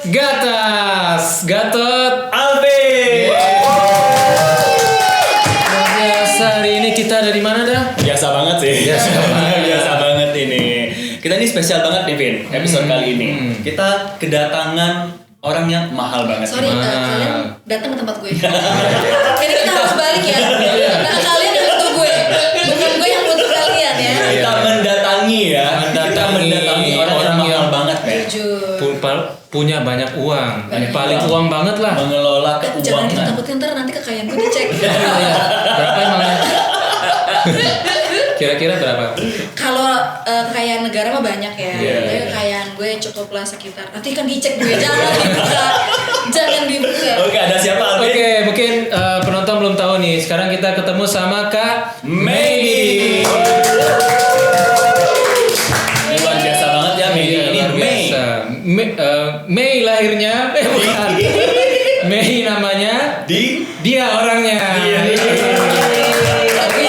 Gatas, Gatot, Alvin. biasa hari ini kita ada di mana dah? Biasa banget sih. Biasa banget ini. Kita ini spesial banget nih, Vin. Episode kali ini. Kita kedatangan orang yang mahal banget. Sorry, Gimana? kalian datang ke tempat gue. Jadi kita harus balik ya. Nah, kalian yang butuh gue, bukan gue yang butuh kalian ya. Kita mendatangi ya. Kita mendatangi orang yang mahal banget, Ben. Jujur. Punya banyak uang, Banyak paling uang. uang banget lah. Mengelola Jangan keuangan. ditakutin ntar nanti kekayaan gue dicek. Berapa emangnya? Kira-kira berapa? Kalau kekayaan negara mah banyak ya. Iya. Tapi kekayaan gue cukup lah sekitar. Nanti kan dicek gue, jangan dibuka. Jangan dibuka. Oke, ada siapa, Alvin? Oke, mungkin penonton belum tahu nih. Sekarang kita ketemu sama Kak Mei. Ini luar biasa banget ya, Mei. Ini luar Mei. biasa. Mei lahirnya, bukan. Mei namanya, dia orangnya. Iya. Tapi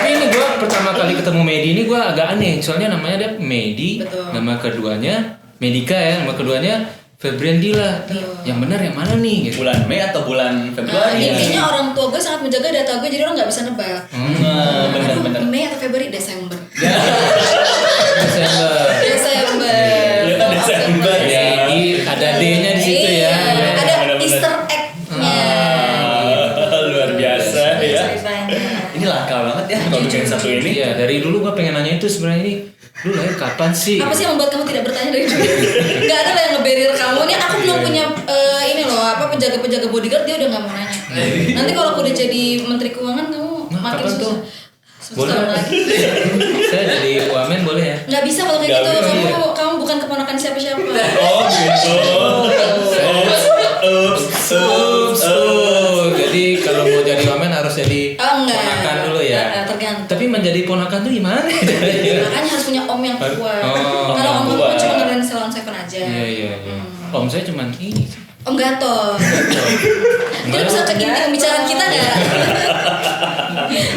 ini gue pertama kali ketemu Medi ini gue agak aneh. Soalnya namanya dia Medi, Betul. nama keduanya Medika ya, nama keduanya Febriandila. Betul. Yang benar yang mana nih? Gitu. Bulan Mei atau bulan Februari? Intinya orang tua gue sangat menjaga data gue, jadi orang nggak bisa nebak. Bener-bener. Mei atau Februari, Desember. Desember. Desember. Ternyata Desember ya. Jadi ada D-nya di situ ya. Iya, ada Bener-bener. Easter egg-nya. Luar biasa ya. Ceritanya. Ini langka banget ya kalau bikin satu ini. Iya, dari dulu gue pengen nanya itu sebenarnya ini. Lu lahir kapan sih? Apa sih yang membuat kamu tidak bertanya dari dulu? Gak ada lah yang nge-barrier kamu. Ini aku belum punya ini loh, penjaga-penjaga bodyguard, dia udah gak mau nanya. Nanti kalau aku udah jadi menteri keuangan, kamu makin kapan susah. tuh? Boleh. Setahun lagi. Saya jadi wamen boleh ya? Nggak bisa kalau kayak Nggak gitu. bisa. Kamu bukan keponakan siapa-siapa. Oh gitu. Ups. Jadi kalau mau jadi wamen harus jadi Oh enggak. ponakan dulu ya. Tergantung. Tapi menjadi ponakan tuh gimana? Makanya harus punya om yang kuat. Oh, Kalau om kuat. kamu cuma ngerain Salon Seven aja. Iya. Om saya cuman ini. Om Gatot. Jadi bisa ke inti pembicaraan kita nggak?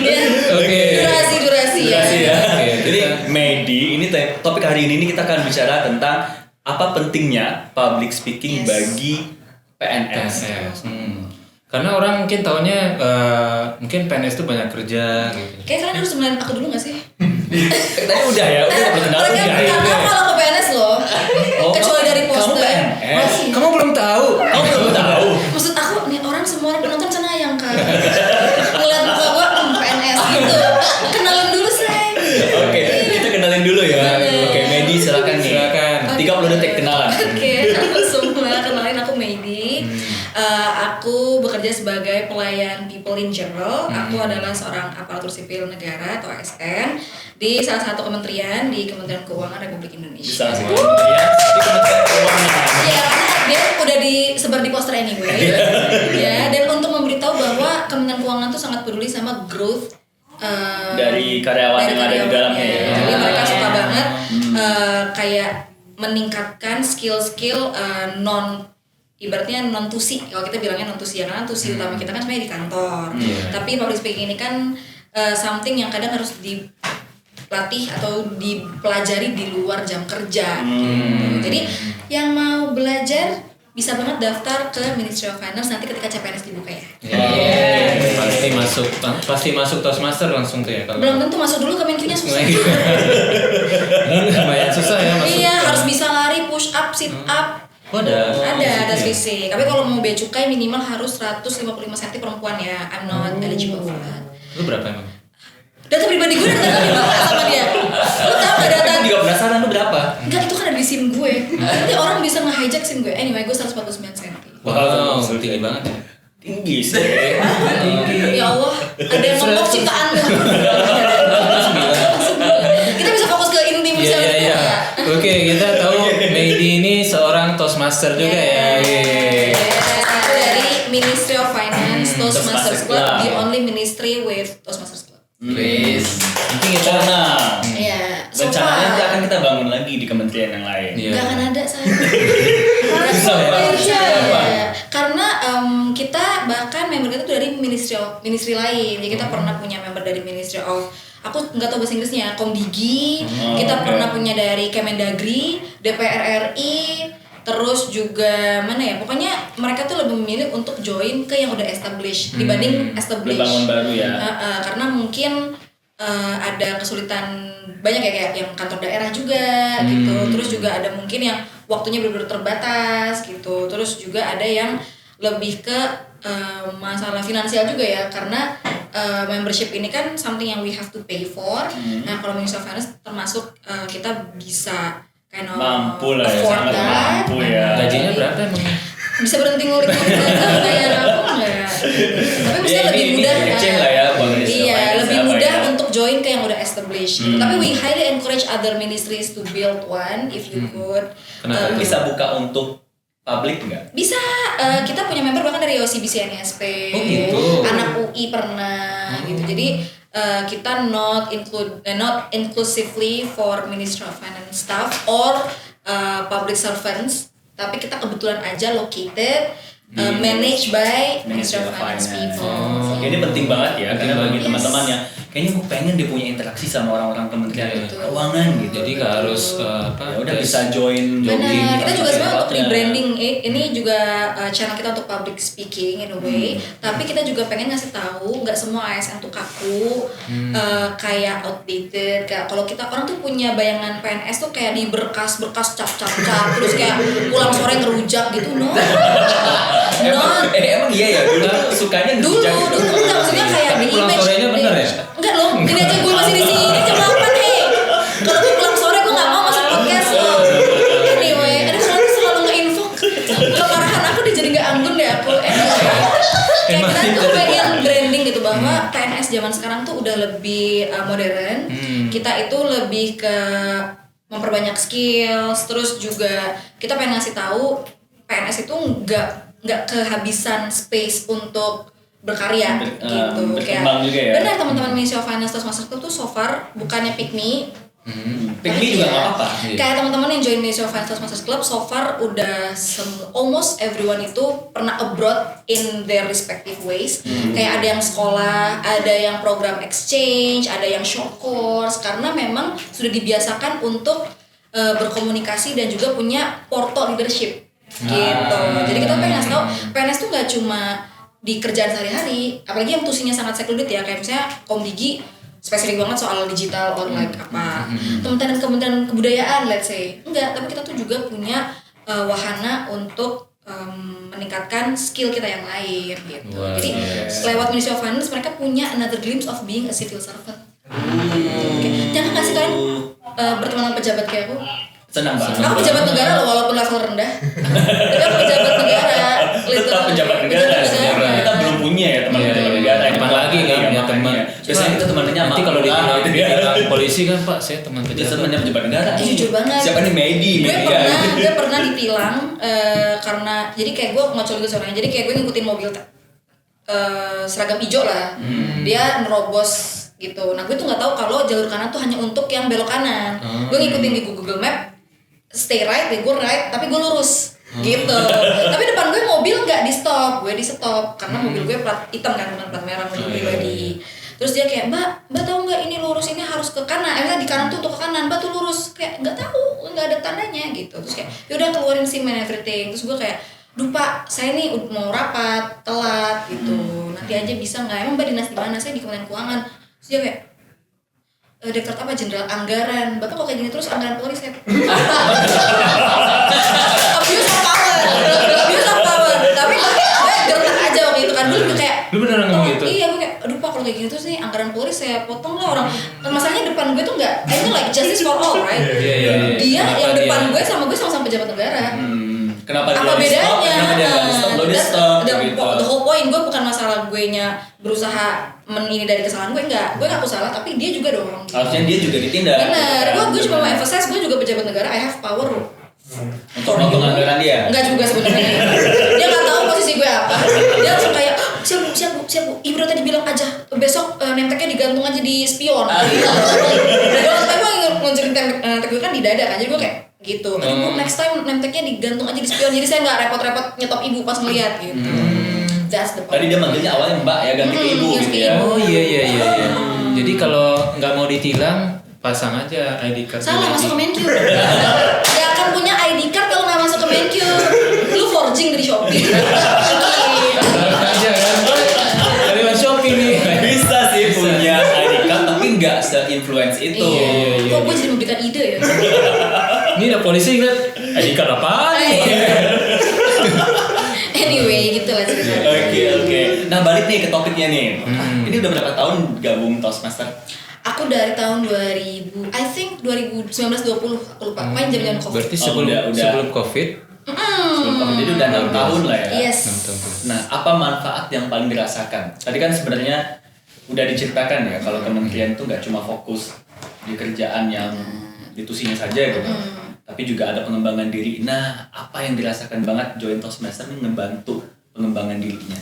Ya. Oke. Durasi ya. Durasi ya. Oke, Jadi kita- Medi, ini topik hari ini kita akan bicara tentang apa pentingnya public speaking Yes. bagi PNS. PNS. Karena orang mungkin taunya mungkin PNS itu banyak kerja gitu. Kayak kalian harus mengenalin aku dulu nggak sih? Tadi udah ya, udah perkenalan Mereka udah ya. nggak tahu kalau aku PNS loh. Oh, Kecuali dari kamu poster. PNS? Kamu belum tahu? Kamu belum tahu. Maksud aku nih orang semua orang penonton cenayang kan. Ngeliat muka gua PNS gitu. Kenalin dulu say. Oke, kita kenalin dulu ya. Oke, Medi silakan nih. Silakan. 30 detik kenalan. Oke, halo semua, kenalin aku Medi. Aku bekerja sebagai pelayan people in general. Aku adalah seorang aparatur sipil negara atau ASN di salah satu kementerian di Kementerian Keuangan Republik Indonesia. Bisa sih. Ya, di Kementerian Keuangan. Iya, karena dia udah disebar di poster anyway. Ya, dan untuk memberitahu bahwa Kementerian Keuangan tuh sangat peduli sama growth Dari karyawan yang ada di dalamnya ya. Jadi mereka suka banget kayak meningkatkan skill-skill ibaratnya non tusi. Kalau kita bilangnya non tusi ya, karena tusi utama kita kan sebenarnya di kantor. Tapi public speaking ini kan something yang kadang harus dilatih atau dipelajari di luar jam kerja. Gitu. Jadi yang mau belajar bisa banget daftar ke Ministry of Finance nanti ketika CPNS dibuka ya. Pasti masuk Toastmaster langsung tuh ya kalau. Belum tentu masuk dulu ke Menq-nya susah. Lumayan susah ya masuk. Iya, harus bisa lari, push up, sit up. Oh, ada fisik. Tapi kalau mau bea cukai minimal harus 155 cm perempuan ya. I'm not eligible for that. Lu berapa emang? Data pribadi gue udah dibahas sama dia. Lu tahu gak data? Aku juga penasaran lu berapa? Enggak, itu kan ada di SIM gue. Nanti orang bisa nge-hijack SIM gue. Anyway, gue 149 cm. Wow, tinggi banget ya. Tinggi sih. Ya Allah, ada yang ngomong ciptaan lu. Kita bisa fokus ke inti misalnya. Iya. Oke, kita tahu Medi ini seorang Toastmaster juga ya. Aku dari Ministry of Finance, Toastmasters Club, Club. the only ministry with Toastmasters Club. Please. Mungkin kita Iya, rencananya nanti akan kita bangun lagi di kementerian yang lain. Iya. Gak akan ada saya. Susah ya? Iya. Karena member kita tuh dari ministry lain. Jadi kita pernah punya member dari Ministry of, aku nggak tahu bahasa Inggrisnya, Komdigi. Kita pernah punya dari Kemendagri, DPR RI. Terus juga mana ya, pokoknya mereka tuh lebih memilih untuk join ke yang udah established dibanding established. Bangun baru ya. Karena mungkin ada kesulitan banyak ya, kayak yang kantor daerah juga gitu. Terus juga ada mungkin yang waktunya benar-benar terbatas gitu. Terus juga ada yang lebih ke masalah finansial juga ya, karena membership ini kan something yang we have to pay for. Nah kalau Ministry of Finance termasuk kita bisa kind of mampu lah ya, afford sangat that. mampu ya. Gajinya berapa emang? Bisa berhenti ngulik kayak aku enggak. Tapi bisa lebih mudah. Kecil lah ya buat Ministry of Iya, Finance, lebih apa mudah ya. untuk join ke yang udah established. Gitu. Tapi we highly encourage other ministries to build one if you could. Kenapa tuh? Bisa buka untuk publik nggak? Bisa, kita punya member bahkan dari OCBC NSP, Oh, gitu. anak UI pernah gitu. Jadi kita not inclusively for Ministry of Finance staff or public servants, tapi kita kebetulan aja located managed by Ministry of Finance people. Oke, ini penting banget ya, Penting karena bagi banget. teman-teman yang kayaknya mau pengen dia punya interaksi sama orang-orang Kementerian Iya. Keuangan gitu. Jadi nggak harus Ya udah bisa join Benar, kita juga sebenarnya untuk tempatnya. rebranding ini juga channel kita untuk public speaking in a way. Tapi kita juga pengen ngasih tahu nggak semua ASN tuh kaku, kayak outdated. Kayak kalau kita orang tuh punya bayangan PNS tuh kayak di berkas-berkas cap terus kayak pulang sore ngerujak gitu, no. Emang iya ya, dulu tuh sukanya Dulu ngerujak gitu. enggak, maksudnya kayak Tapi di pulang image. sorenya bener ya? Enggak loh, gini aja gue masih di sini jam 8 Kalau gue pulang sore gue nggak mau masuk podcast loh. Anyway, ada orang tuh selalu nge-info kemarahan aku dia jadi nggak anggun deh aku. Kayak Emang kita tuh gitu. pengen branding gitu bahwa PNS zaman sekarang tuh udah lebih modern. Kita itu lebih ke memperbanyak skills, terus juga kita pengen ngasih tahu PNS itu nggak kehabisan space untuk berkarya gitu. berkembang juga ya. Benar, teman-teman Ministry of Finance terus Master Club tuh so far bukannya pick me. Pick me juga nggak apa-apa. Kayak teman-teman yang join Ministry of Finance terus Master Club so far udah almost everyone itu pernah abroad in their respective ways. Kayak ada yang sekolah, ada yang program exchange, ada yang short course, karena memang sudah dibiasakan untuk berkomunikasi dan juga punya porto leadership gitu. Jadi kita pengen ngasih tahu PNS tuh nggak cuma di kerjaan sehari-hari, apalagi yang tusinya sangat secluded ya, kayak misalnya Komdigi spesifik banget soal digital or like apa Kementerian Kebudayaan let's say, enggak, tapi kita tuh juga punya wahana untuk meningkatkan skill kita yang lain gitu. Wow. Jadi lewat Ministry of Finance mereka punya another glimpse of being a civil servant. Jangan kasih kalian berteman dengan pejabat kayak aku. Senang banget. Aku pejabat negara loh, walaupun level rendah. Tapi aku pejabat negara. Tetap pejabat negara. Kita belum punya ya teman pejabat negara. Teman lagi kan, punya teman. Biasanya kita temannya Nanti kalau di polisi kan Pak, saya teman pejabat. temannya pejabat negara. Jujur banget. Siapa nih Gue pernah ditilang karena jadi kayak gue ngocol gitu soalnya. Jadi kayak gue ngikutin mobil seragam hijau lah. Dia nerobos gitu. Nah gue tuh nggak tahu kalau jalur kanan tuh hanya untuk yang belok kanan. Gue ngikutin di Google Map, stay right, gue right, tapi gue lurus gitu. Tapi depan gue mobil nggak di stop, gue di stop karena mobil gue plat hitam kan, bukan plat merah, mobil pribadi. Terus dia kayak mbak tahu nggak ini lurus ini harus ke kanan, di kanan tuh untuk ke kanan, mbak tuh lurus, kayak nggak tahu, nggak ada tandanya gitu. Terus kayak yaudah keluarin SIM and everything. Terus gue kayak duh pak, saya nih mau rapat telat gitu, nanti aja bisa nggak? Emang mbak dinas di mana? Saya di Kementerian Keuangan. Terus dia kayak Direktur apa Jenderal Anggaran, bapak kok kayak gini terus anggaran Polri saya abuse of power. Tapi gue gertak aja waktu itu kan, gue kayak Lu beneran ngomong gitu? Iya, gue kayak aduh pak kalau kayak gini terus nih anggaran Polri saya potong lah orang. Masalahnya depan gue tuh nggak, ini like justice for all right. Iya. Dia Kenapa yang dia? depan gue sama gue sama-sama pejabat negara. Kenapa Apa dia di stop? bedanya? Kenapa dia nggak di stop? Lo di stop gitu. The whole point gue bukan masalah gue nya berusaha ini dari kesalahan gue, enggak, gue ngaku salah tapi dia juga dong. Harusnya dia juga ditindak. Bener, gue cuma mau emphasize gue juga pejabat negara, I have power Untuk potong anggaran dia. Enggak juga sebenarnya. Dia nggak tahu posisi gue apa. Dia langsung kayak siap bu, ibu udah tadi bilang aja besok nemteknya digantung aja di spion. Gue nguncurin nemtek gue kan di dada kan, jadi gue kayak gitu. Aduh bu, next time nemteknya digantung aja di spion, jadi saya nggak repot-repot nyetop ibu pas ngeliat gitu. that's the Tadi dia manggilnya awalnya Mbak ya, ganti ke Ibu Iya, gitu ke ya. Ibu. Oh iya. Jadi kalau nggak mau ditilang, pasang aja ID card. Salah masuk ke Mencure. Gak akan punya ID card kalau nggak masuk ke Mencure. Lu forging dari Shopee. aja kan. Dari Shopee nih. Bisa sih punya ID card tapi nggak se-influence itu. Iya. Kok gue jadi memberikan ide ya? Ini ada polisi ngeliat ID card apaan? Anyway, gitu lah ceritanya. Oke. Nah balik nih ke topiknya nih. Ini udah berapa tahun gabung Toastmaster? Aku dari tahun 2000, I think 2019-20 aku lupa. Main jam-jam COVID. Berarti sebelum COVID. Sebelum tahun jadi udah 6 tahun lah ya. Yes. 6 tahun. Nah apa manfaat yang paling dirasakan? Tadi kan sebenarnya udah diceritakan ya kalau kementerian tuh nggak cuma fokus di kerjaan yang ditusinya saja gitu. Tapi juga ada pengembangan diri. Nah, apa yang dirasakan banget join Toastmaster ini ngebantu pengembangan dirinya?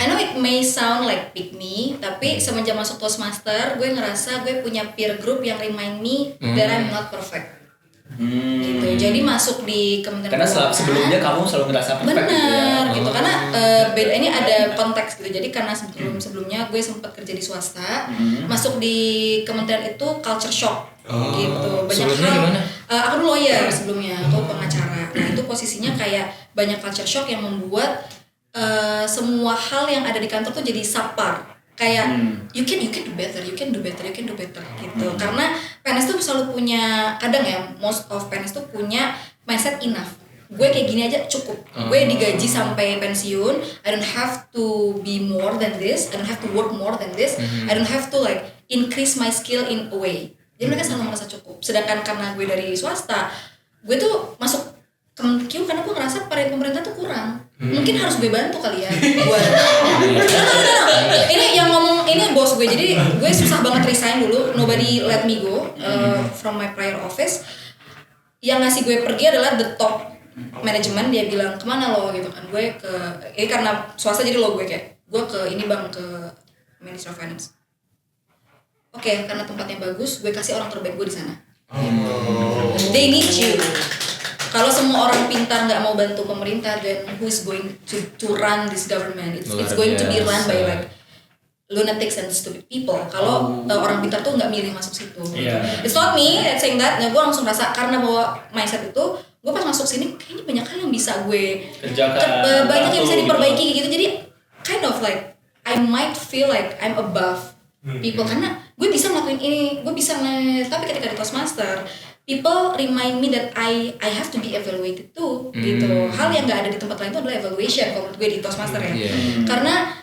I know it may sound like pick me, tapi semenjak masuk Toastmaster, gue ngerasa gue punya peer group yang remind me that I'm not perfect. Gitu. Jadi masuk di Kementerian Karena Keuangan. sebelumnya kamu selalu ngerasa perfect gitu ya. Benar gitu karena beda ini ada konteks gitu. Jadi karena sebelumnya gue sempat kerja di swasta, masuk di kementerian itu culture shock gitu. Banyak sebelumnya hal. gimana? Aku dulu lawyer sebelumnya, aku pengacara. Nah itu posisinya kayak banyak culture shock yang membuat semua hal yang ada di kantor tuh jadi subpar. Kayak you can do better gitu. Karena PNS tuh selalu punya, kadang ya most of PNS tuh punya mindset enough. Gue kayak gini aja cukup. Gue digaji sampai pensiun. I don't have to be more than this. I don't have to work more than this. I don't have to like increase my skill in a way. Jadi mereka selalu merasa cukup. Sedangkan karena gue dari swasta, gue tuh masuk Kemenq karena gue ngerasa pemerintah tuh kurang. Mungkin harus gue bantu kali ya. Ini yang ngomong ini bos gue. Jadi gue susah banget resign dulu. Nobody let me go from my prior office. Yang ngasih gue pergi adalah the top manajemen. Dia bilang kemana lo gitu kan. Gue ke ini karena swasta jadi lo gue kayak gue ke ini bang ke Ministry of Finance. Oke, karena tempatnya bagus, gue kasih orang terbaik gue di sana. They need you. Kalau semua orang pintar nggak mau bantu pemerintah, then who is going to run this government? It's going to be run by like lunatics and stupid people. Kalau orang pintar tuh nggak milih masuk situ. Yeah. It's not me saying that. Nah, gue langsung rasa karena bawa mindset itu, gue pas masuk sini kayaknya banyak hal yang bisa gue kerjakan. Banyak yang bisa diperbaiki gitu. Jadi kind of like I might feel like I'm above people karena gue bisa ngelakuin ini, gue bisa tapi ketika di Toastmaster people remind me that I have to be evaluated too gitu. Hal yang nggak ada di tempat lain itu adalah evaluation kalau menurut gue di Toastmaster ya. Karena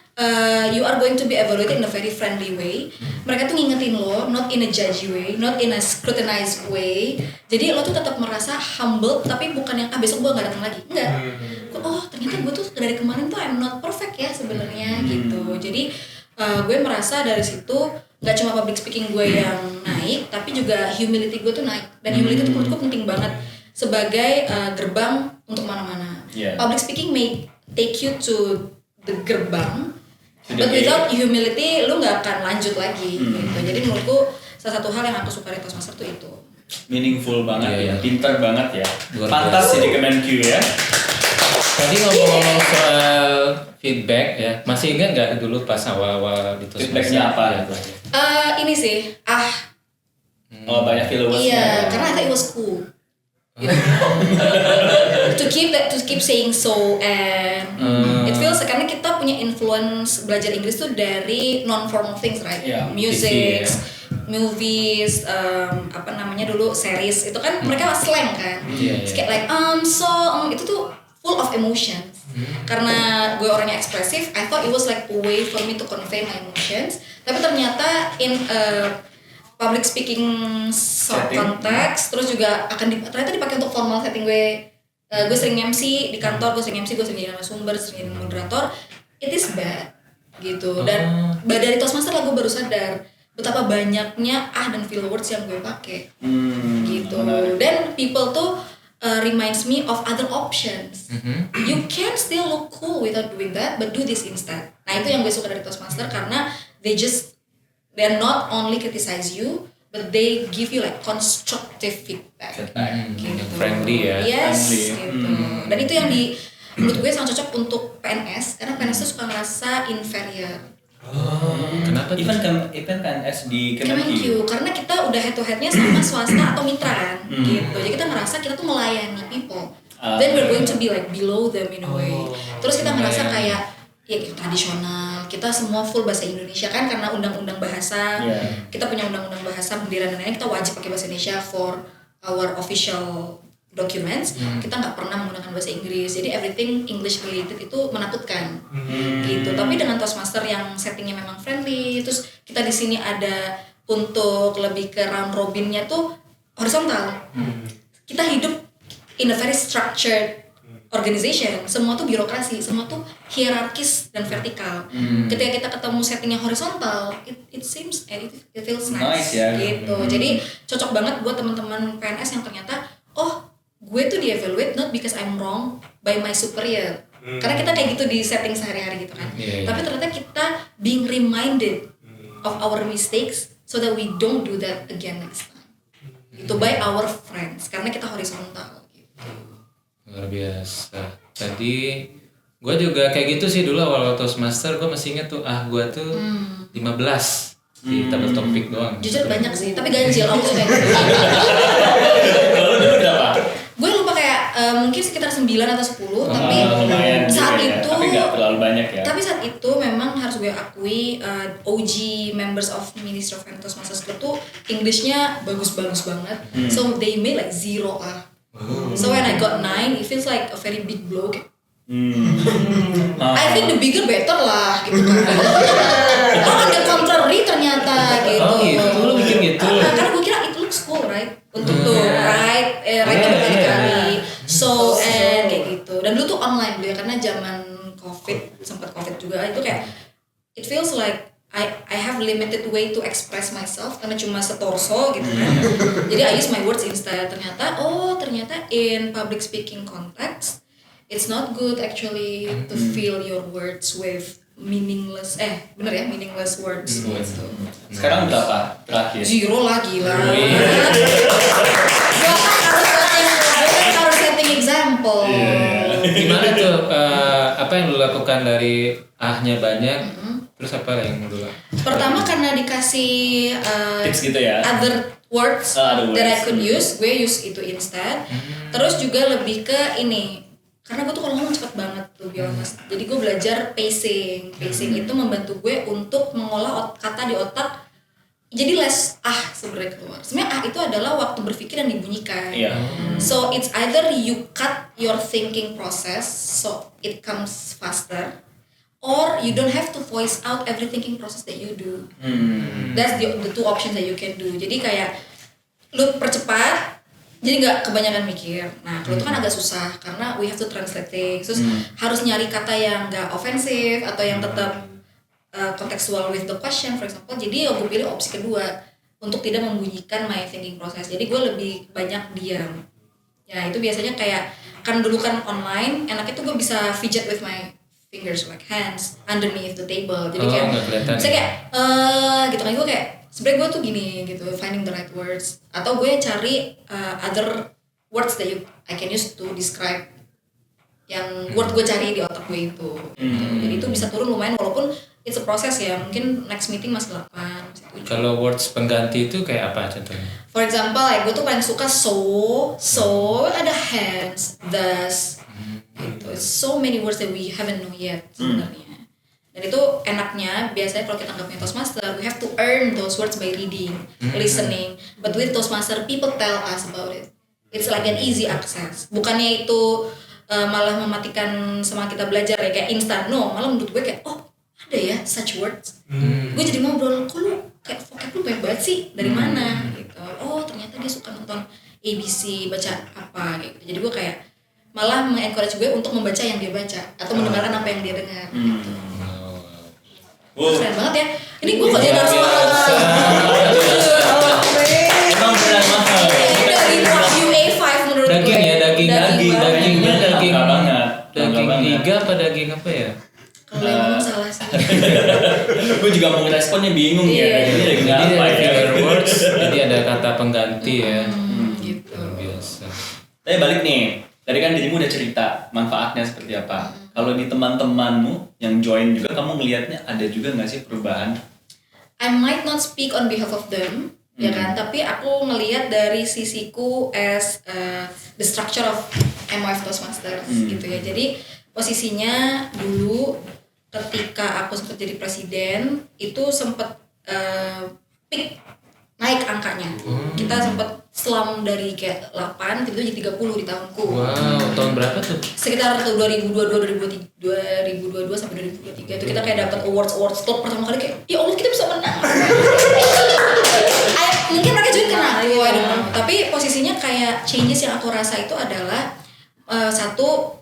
you are going to be evaluated in a very friendly way. Mereka tuh ngingetin lo, not in a judgy way, not in a scrutinized way. Jadi lo tuh tetap merasa humble, tapi bukan yang besok gue nggak datang lagi. Enggak. Oh ternyata gue tuh dari kemarin tuh I'm not perfect ya sebenarnya gitu. Jadi gue merasa dari situ nggak cuma public speaking gue yang naik, tapi juga humility gue tuh naik. Dan humility itu menurut gue penting banget sebagai gerbang untuk mana-mana. Public speaking may take you to the gerbang, but without humility lu nggak akan lanjut lagi. Gitu. Jadi menurutku salah satu hal yang aku suka di Toastmaster tuh itu. Meaningful banget ya, pintar banget ya. Pantas jadi Kemenq ya. Tadi ngomong soal feedback ya, masih ingat nggak dulu pas awal-awal di Toastmaster? Feedbacknya apa? Ini sih, Oh banyak followers. Iya, karena I thought it was cool. to keep saying so and it feels karena kita punya influence belajar Inggris tuh dari non formal things, right? Music, movies, apa namanya dulu series itu kan mereka slang kan. Kayak like itu tuh full of emotions. Karena gue orangnya ekspresif, I thought it was like a way for me to convey my emotions. Tapi ternyata in public speaking context, terus juga ternyata dipakai untuk formal setting gue. Gue sering MC di kantor, gue sering jadi narasumber, sering jadi moderator. It is bad gitu. Dan dari Toastmaster lah gue baru sadar betapa banyaknya dan filler words yang gue pakai gitu. Dan people tuh reminds me of other options. You can still look cool without doing that, but do this instead. Nah itu yang gue suka dari Toastmaster karena they're not only criticize you, but they give you like constructive feedback. Gitu. Friendly ya. Yes, friendly. gitu. Dan itu yang menurut gue sangat cocok untuk PNS karena PNS tuh suka ngerasa inferior. Kenapa? Even PNS di Kemenq. Karena kita udah head to headnya sama swasta atau mitra kan, gitu. Jadi kita ngerasa kita tuh melayani people. Then we're going to be like below them in a way. Terus kita ngerasa kayak ya gitu, tradisional. Kita semua full bahasa Indonesia kan karena undang-undang bahasa. Kita punya undang-undang bahasa bendera dan lain-lain, kita wajib pakai bahasa Indonesia for our official documents. Kita nggak pernah menggunakan bahasa Inggris. Jadi everything English related itu menakutkan. Gitu. Tapi dengan Toastmaster yang settingnya memang friendly, terus kita di sini ada untuk lebih ke round robinnya tuh horizontal. Kita hidup in a very structured organization, semua tuh birokrasi, semua tuh hierarkis dan vertikal. Ketika kita ketemu setting yang horizontal, it seems it feels nice ya. gitu. Jadi cocok banget buat teman-teman PNS yang ternyata gue tuh di-evaluate not because I'm wrong by my superior. Karena kita kayak gitu di setting sehari-hari gitu kan. Tapi ternyata kita being reminded of our mistakes so that we don't do that again next time. Itu by our friends karena kita horizontal. Luar biasa. Tadi gue juga kayak gitu sih dulu awal Toastmaster, gue masih inget tuh gue tuh 15 di tabel topik doang. Jujur banyak sih, tapi ganjil aku tuh kayak gitu. Kalau dulu berapa? Gue lupa kayak mungkin sekitar 9 atau 10, tapi saat ya. itu Tapi nggak terlalu banyak ya. Tapi saat itu memang harus gue akui OG members of Ministry of Toastmasters Club tuh Englishnya bagus-bagus banget. So they made like 0 lah. So when I got 9, it feels like a very big blow. I think the bigger better lah gitu kan. On the contrary ternyata gitu. Oh gitu, lu bikin gitu. Karena gue kira it looks cool right untuk tuh right berkali-kali. So and kayak gitu. Dan dulu tuh online dulu ya karena zaman sempat covid juga itu kayak it feels like I have limited way to express myself karena cuma setorso gitu kan. Jadi I use my words instead. Ternyata in public speaking context it's not good actually to fill your words with meaningless meaningless words gitu. Sekarang berapa terakhir? 0 lah gila. Gua harus setting example. Gimana tuh apa yang lu lakukan dari ahnya banyak? Terus apa yang lu lakukan? Pertama karena dikasih tips gitu ya. Other words that I could use, gue use itu instead. Terus juga lebih ke ini, karena gue tuh kalau ngomong cepet banget tuh honest. Jadi gue belajar pacing. Pacing itu membantu gue untuk mengolah kata di otak. Jadi less sebenarnya keluar. Sebenarnya itu adalah waktu berpikir dan dibunyikan. So it's either you cut your thinking process so it comes faster, or you don't have to voice out every thinking process that you do. That's the two options that you can do. Jadi kayak lu percepat, jadi nggak kebanyakan mikir. Nah kalau itu kan agak susah karena we have to translate things. Terus harus nyari kata yang nggak ofensif atau yang tetap contextual with the question, for example. Jadi gue pilih opsi kedua untuk tidak membunyikan my thinking process. Jadi gue lebih banyak diam. Ya itu biasanya kayak kan dulu kan online, enaknya tuh gue bisa fidget with my fingers like hands underneath the table. Jadi kayak saya kayak gitu kan, gue kayak sebenarnya gue tuh gini gitu, finding the right words atau gue cari other words that I can use to describe yang word gue cari di otak gue itu. Jadi itu bisa turun lumayan walaupun it's a process ya, mungkin next meeting masih 8. Kalau words pengganti itu kayak apa contohnya? For example, like gue tuh paling suka so ada hands, thus. Gitu. So many words that we haven't know yet sebenarnya. Dan itu enaknya biasanya kalau kita nggak punya Toastmaster, we have to earn those words by reading, listening. But with Toastmaster, people tell us about it. It's like an easy access. Bukannya itu malah mematikan semangat kita belajar ya kayak instan. No, malah menurut gue kayak ada ya such words. Gue jadi ngobrol, kok lu kayak vocab lu banyak banget sih, dari mana gitu. Ternyata dia suka nonton ABC, baca apa gitu. Jadi gue kayak malah mengencourage gue untuk membaca yang dia baca atau mendengarkan apa yang dia dengar gitu. Keren banget ya. Ini gue kalau dia harus mahal. Emang benar mahal. Dari UA5 menurut gue. Daging ya, dagingnya daging banget. Daging iga apa daging apa ya? Kalau yang ngomong salah sih. Gue juga mau responnya bingung ya. Jadi ada filler words, jadi ada kata pengganti ya. Gitu. Luar biasa. Tapi balik nih, tadi kan dirimu udah cerita manfaatnya seperti apa. Kalau di teman-temanmu yang join juga, kamu ngelihatnya ada juga nggak sih perubahan? I might not speak on behalf of them, ya kan? Tapi aku ngelihat dari sisiku as the structure of MOF Toastmasters gitu ya. Jadi posisinya dulu ketika aku sempat jadi presiden itu sempat peak naik angkanya. Kita sempat slump dari kayak 8 gitu jadi 30 di tahunku. Wow, tahun berapa tuh? Sekitar 2022 sampai 2023 itu kita kayak dapat awards klub pertama kali kayak ya Allah kita bisa menang. Mungkin mereka juga kenal, I don't know. Tapi posisinya kayak changes yang aku rasa itu adalah satu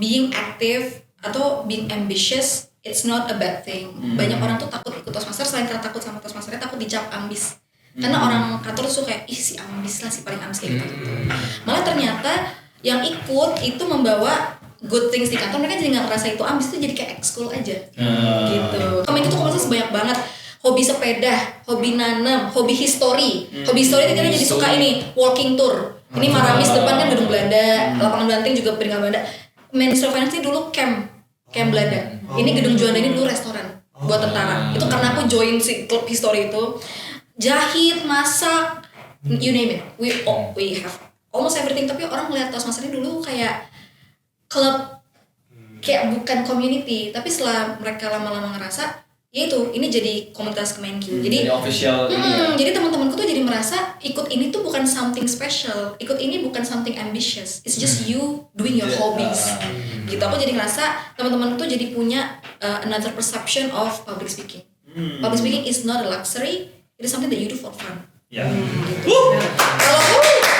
being active atau being ambitious, it's not a bad thing. Banyak orang tuh takut ikut Toastmaster, selain karena takut sama Toastmasternya, takut dicap ambis. Karena orang kantor tuh kayak, ih si ambis lah, si paling ambis kayak gitu. Malah ternyata yang ikut itu membawa good things di kantor, mereka jadi gak ngerasa itu ambis, itu jadi kayak ekskul aja. Gitu. Komen itu komunitas banyak banget. Hobi sepeda, hobi nanam, hobi history. Hobi history itu kita jadi suka ini, walking tour. Ini Maramis depan kan gedung Belanda, lapangan Banteng juga peninggalan Belanda. Ministry of Finance ini dulu camp Belanda. Ini gedung Juanda ini dulu restoran buat tentara. Itu karena aku join si klub history itu. Jahit, masak, you name it. We have almost everything. Tapi orang melihat Toastmaster ini dulu kayak klub, kayak bukan community. Tapi setelah mereka lama-lama ngerasa, ya itu, ini jadi komunitas Kemenkyu. Jadi official ini ya. Jadi teman-temanku tuh jadi merasa ikut ini tuh bukan something special, ikut ini bukan something ambitious. It's just you doing your hobbies. Gitu. Aku jadi ngerasa teman-teman tuh jadi punya another perception of public speaking. Public speaking is not a luxury, it is something that you do for fun. Ya. Gitu.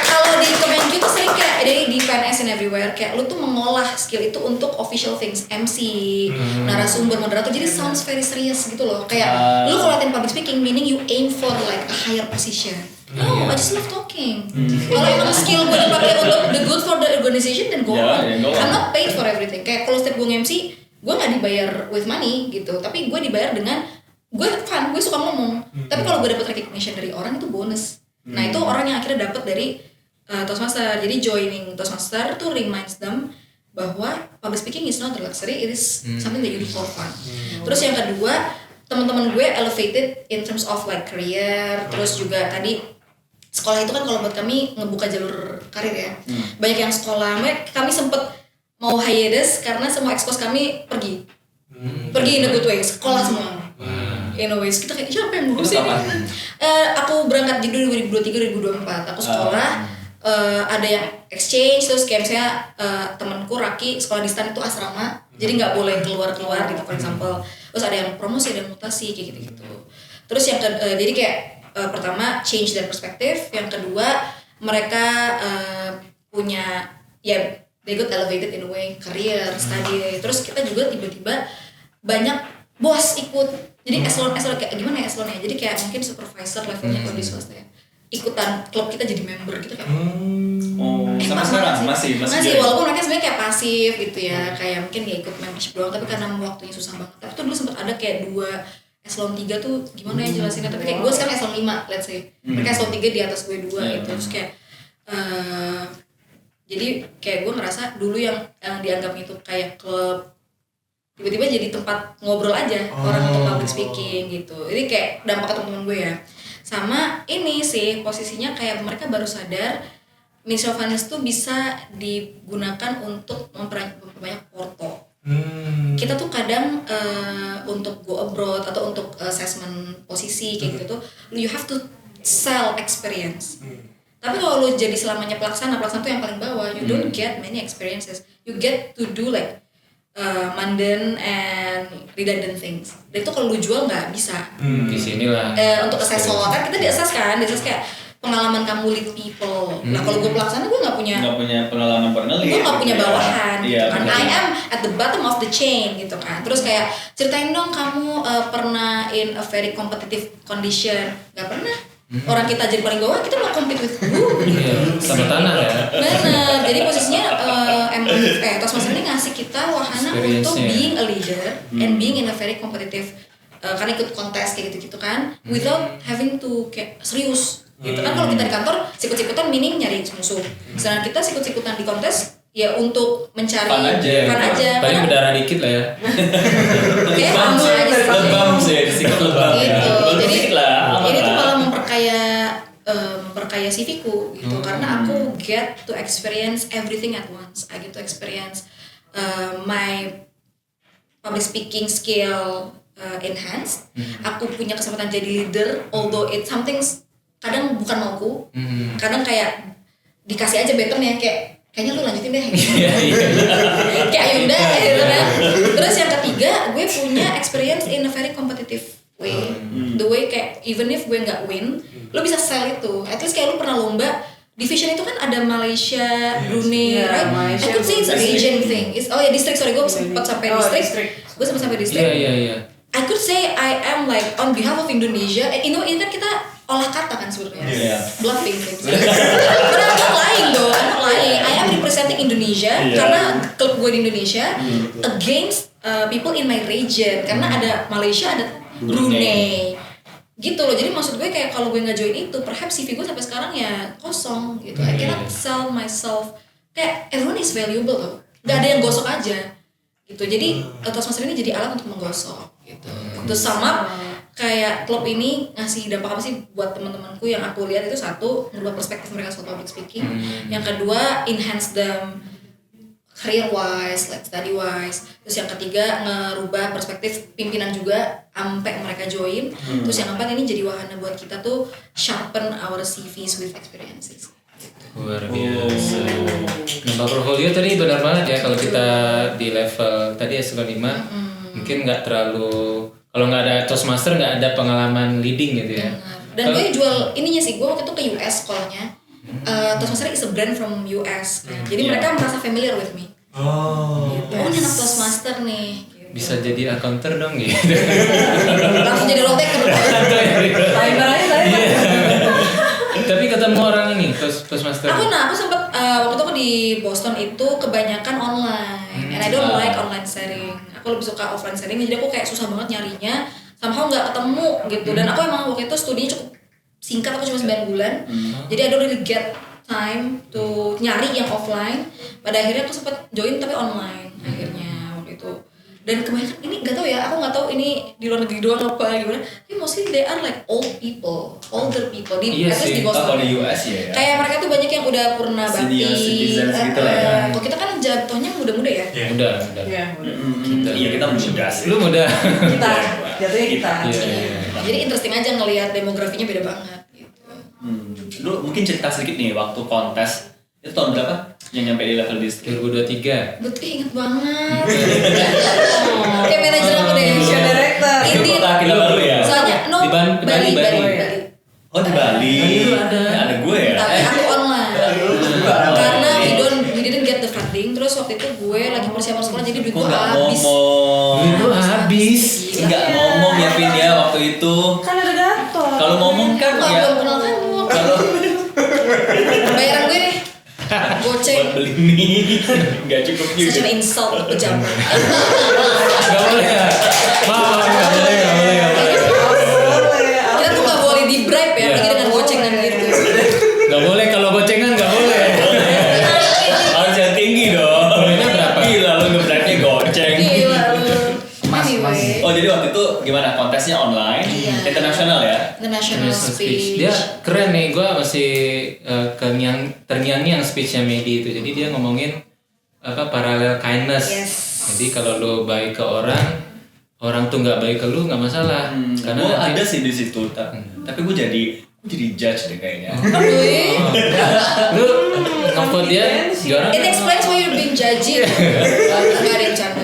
Kalau di Kemenkyu tuh sering kayak di PNS and everywhere kayak lu tuh mengolah skill itu untuk official things, MC, narasumber, moderator, jadi sounds very serious gitu loh. Kayak lu kalau latihan public speaking meaning you aim for like a higher position. No, I just love talking. Kalau emang skill gue dipakai untuk the good for the organization then go on. I'm not paid for everything. Kayak kalau setiap gue MC, gue nggak dibayar with money gitu, tapi gue dibayar dengan gue fun, gue suka ngomong. Tapi kalau gue dapet recognition dari orang itu bonus. Nah itu orang yang akhirnya dapet dari Toastmaster. Jadi joining Toastmaster tuh reminds them bahwa public speaking is not a luxury, it is something that you do for fun. Terus yang kedua, teman-teman gue elevated in terms of like career. Terus juga tadi sekolah itu kan kalau buat kami ngebuka jalur karir ya. Banyak yang sekolah, kami sempet mau hiatus karena semua expos kami pergi in a good way, sekolah semua. In a ways kita kayak siapa yang ngurusin? Aku berangkat di 2023-2024, aku sekolah. Ada yang exchange, terus kayak misalnya temanku Raki sekolah di STAN itu asrama, jadi nggak boleh keluar gitu for example. Terus ada yang promosi, ada yang mutasi kayak gitu. Terus yang jadi kayak pertama change their perspective, yang kedua mereka punya ya they got elevated in a way, career, study. Terus kita juga tiba-tiba banyak bos ikut. Jadi eselon kayak gimana ya eselonnya? Jadi kayak mungkin supervisor levelnya kalau di swasta ya. Ikutan klub kita jadi member gitu kan. Sampai sekarang masih walaupun mereka sebenarnya kayak pasif gitu ya, kayak mungkin ya ikut membership doang, tapi karena waktunya susah banget. Tapi tuh dulu sempat ada kayak 2 eselon 3 tuh gimana ya jelasinnya, tapi kayak gue sekarang eselon 5 let's say. Mereka eselon 3 di atas gue 2 gitu. Terus kayak jadi kayak gue ngerasa dulu yang dianggap itu kayak klub tiba-tiba jadi tempat ngobrol aja orang untuk public speaking gitu. Jadi kayak dampak ke teman-teman gue ya. Sama ini sih posisinya kayak mereka baru sadar Ministry of Finance tuh bisa digunakan untuk memperbanyak porto. Kita tuh kadang untuk go abroad atau untuk assessment posisi kayak gitu tuh you have to sell experience. Tapi kalau lu jadi selamanya pelaksana tuh yang paling bawah, you don't get many experiences. You get to do like mundane and redundant things. Dan itu kalau lu jual nggak bisa. Di sinilah. Untuk assessor kan kita di-assess kayak pengalaman kamu lead people. Nah kalau gue pelaksana gue nggak punya pengalaman pernah gue nggak punya bawahan gitu iya, kan. I am at the bottom of the chain gitu kan. Terus kayak ceritain dong kamu pernah in a very competitive condition. Nggak pernah. Orang kita jadi paling bawah, kita mau compete with who gitu. Sama tanah ya. Bener. Jadi posisinya Toastmaster ini ngasih kita wahana untuk being a leader and being in a very competitive karena ikut kontes kayak gitu kan, without having to kayak serius gitu kan. Kalau kita di kantor sikut-sikutan meaning nyari musuh, sedangkan kita sikut-sikutan di kontes ya untuk mencari Fun aja. Paling karena berdarah dikit lah ya. kayak sama aja sih. Lebam sih, sikut lebam ya. Gitu. Lebam Jadi dikit lah, aman ini tuh lah. malah memperkaya CV-ku gitu, karena aku get to experience everything at once. I get to experience my public speaking skill enhanced. Aku punya kesempatan jadi leader, although it something kadang bukan mauku, kadang kayak dikasih aja baton ya, kayaknya lu lanjutin deh kayak Ayunda gitu kan. Terus yang ketiga, gue punya experience in a very competitive way. The way kayak even if gue nggak win, lo bisa sell itu. At least kayak lo pernah lomba division itu kan ada Malaysia, Brunei, right? Malaysia, I could say it's a region thing. District, sorry, gue sempat sampai district. Gue sempat sampai district. Iya. I could say I am like on behalf of Indonesia. Ini kan kita olah kata kan sebenarnya. Iya. Bluffing gitu. Karena I'm not lying though, I'm not lying. I am representing Indonesia karena klub gue di Indonesia against people in my region. Karena ada Malaysia, ada Brunei. Gitu loh. Jadi maksud gue kayak kalau gue nggak join itu, perhaps CV gue sampai sekarang ya kosong gitu. I cannot sell myself. Kayak everyone is valuable loh. Gak ada yang gosok aja. Gitu. Jadi Toastmaster ini jadi alat untuk menggosok gitu. Terus sama kayak klub ini ngasih dampak apa sih buat teman-temanku yang aku lihat itu satu, merubah perspektif mereka soal public speaking. Yang kedua, enhance them career wise, like study wise. Terus yang ketiga, ngerubah perspektif pimpinan juga sampai mereka join. Terus yang keempat, ini jadi wahana buat kita tuh sharpen our CVs with experiences. Luar biasa. Nambah portfolio tadi benar banget ya, kalau kita di level tadi S5 mungkin nggak terlalu, kalau nggak ada Toastmaster nggak ada pengalaman leading gitu ya. Dan gue jual ininya sih, gue waktu itu ke US sekolahnya. Toastmaster is a brand from US. Jadi mereka merasa familiar with me. Gitu. Oh, ini anak Toastmaster nih. Gitu. Bisa jadi accounter dong gitu. Langsung jadi role taker. Timer aja. Tapi ketemu orang ini Toastmaster. Aku sempat waktu itu aku di Boston itu kebanyakan online. And I don't like online sharing. Aku lebih suka offline sharing. Jadi aku kayak susah banget nyarinya. Somehow nggak ketemu gitu. Dan aku emang waktu itu studinya cukup singkat, aku cuma 9 bulan. Jadi I don't really get time to nyari yang offline. Pada akhirnya aku sempat join tapi online akhirnya waktu itu. Dan kebanyakan ini nggak tahu ya, aku nggak tahu ini di luar negeri doang apa gimana. Tapi mostly they are like older people di at least di Boston. Kalau di US ya. Kayak mereka tuh banyak yang udah purna bakti. Senior citizens gitu lah ya. Kalau kita kan jatuhnya muda-muda ya. Udah. Iya. Iya, kita muda sih. Lu muda. Kita jatuhnya kita. Iya. Jadi interesting aja ngelihat demografinya beda banget gitu. Lu mungkin cerita sedikit nih waktu kontes itu tahun berapa yang nyampe di level district? 2023. Gue tuh inget banget. Kayak manajer aku deh. Show director. Itu kota kita baru ya? Soalnya Di Bali. Oh di Bali. Ada gue ya? Tapi aku online. Karena we didn't get the funding. Terus waktu itu gue lagi persiapan sekolah, jadi duit gue habis. Itu habis. Enggak ngomong ya Vin ya waktu itu. Kan ada gator. Kalau ngomong kan Aku ya. belum kenal kamu. Kalau Bayaran gue nih. buat Goceng. beli mie nggak cukup Such juga. an insult pejabat. Gak boleh ya. Gak boleh. Kita tuh gak boleh di bribe ya, apalagi dengan gocengan gitu. Gak boleh, kalau gocengan gak boleh. Harus yang tinggi dong. Bolehnya berapa? Gila lu ngebrandnya goceng. Gila lu. Anyway, Oh jadi waktu itu gimana kontesnya online, Iya. internasional ya? international speech. Dia keren nih, gue masih terngiang-ngiang speechnya Medi itu. Jadi dia ngomongin parallel kindness. Yes. Jadi kalau lu baik ke orang tuh nggak baik ke lu nggak masalah. Karena Gue nanti- ada sih di situ, tapi gue jadi judge deh kayaknya. Wih. lu ngopot dia juara. It explains why you're being judgy. Gak ada yang canda.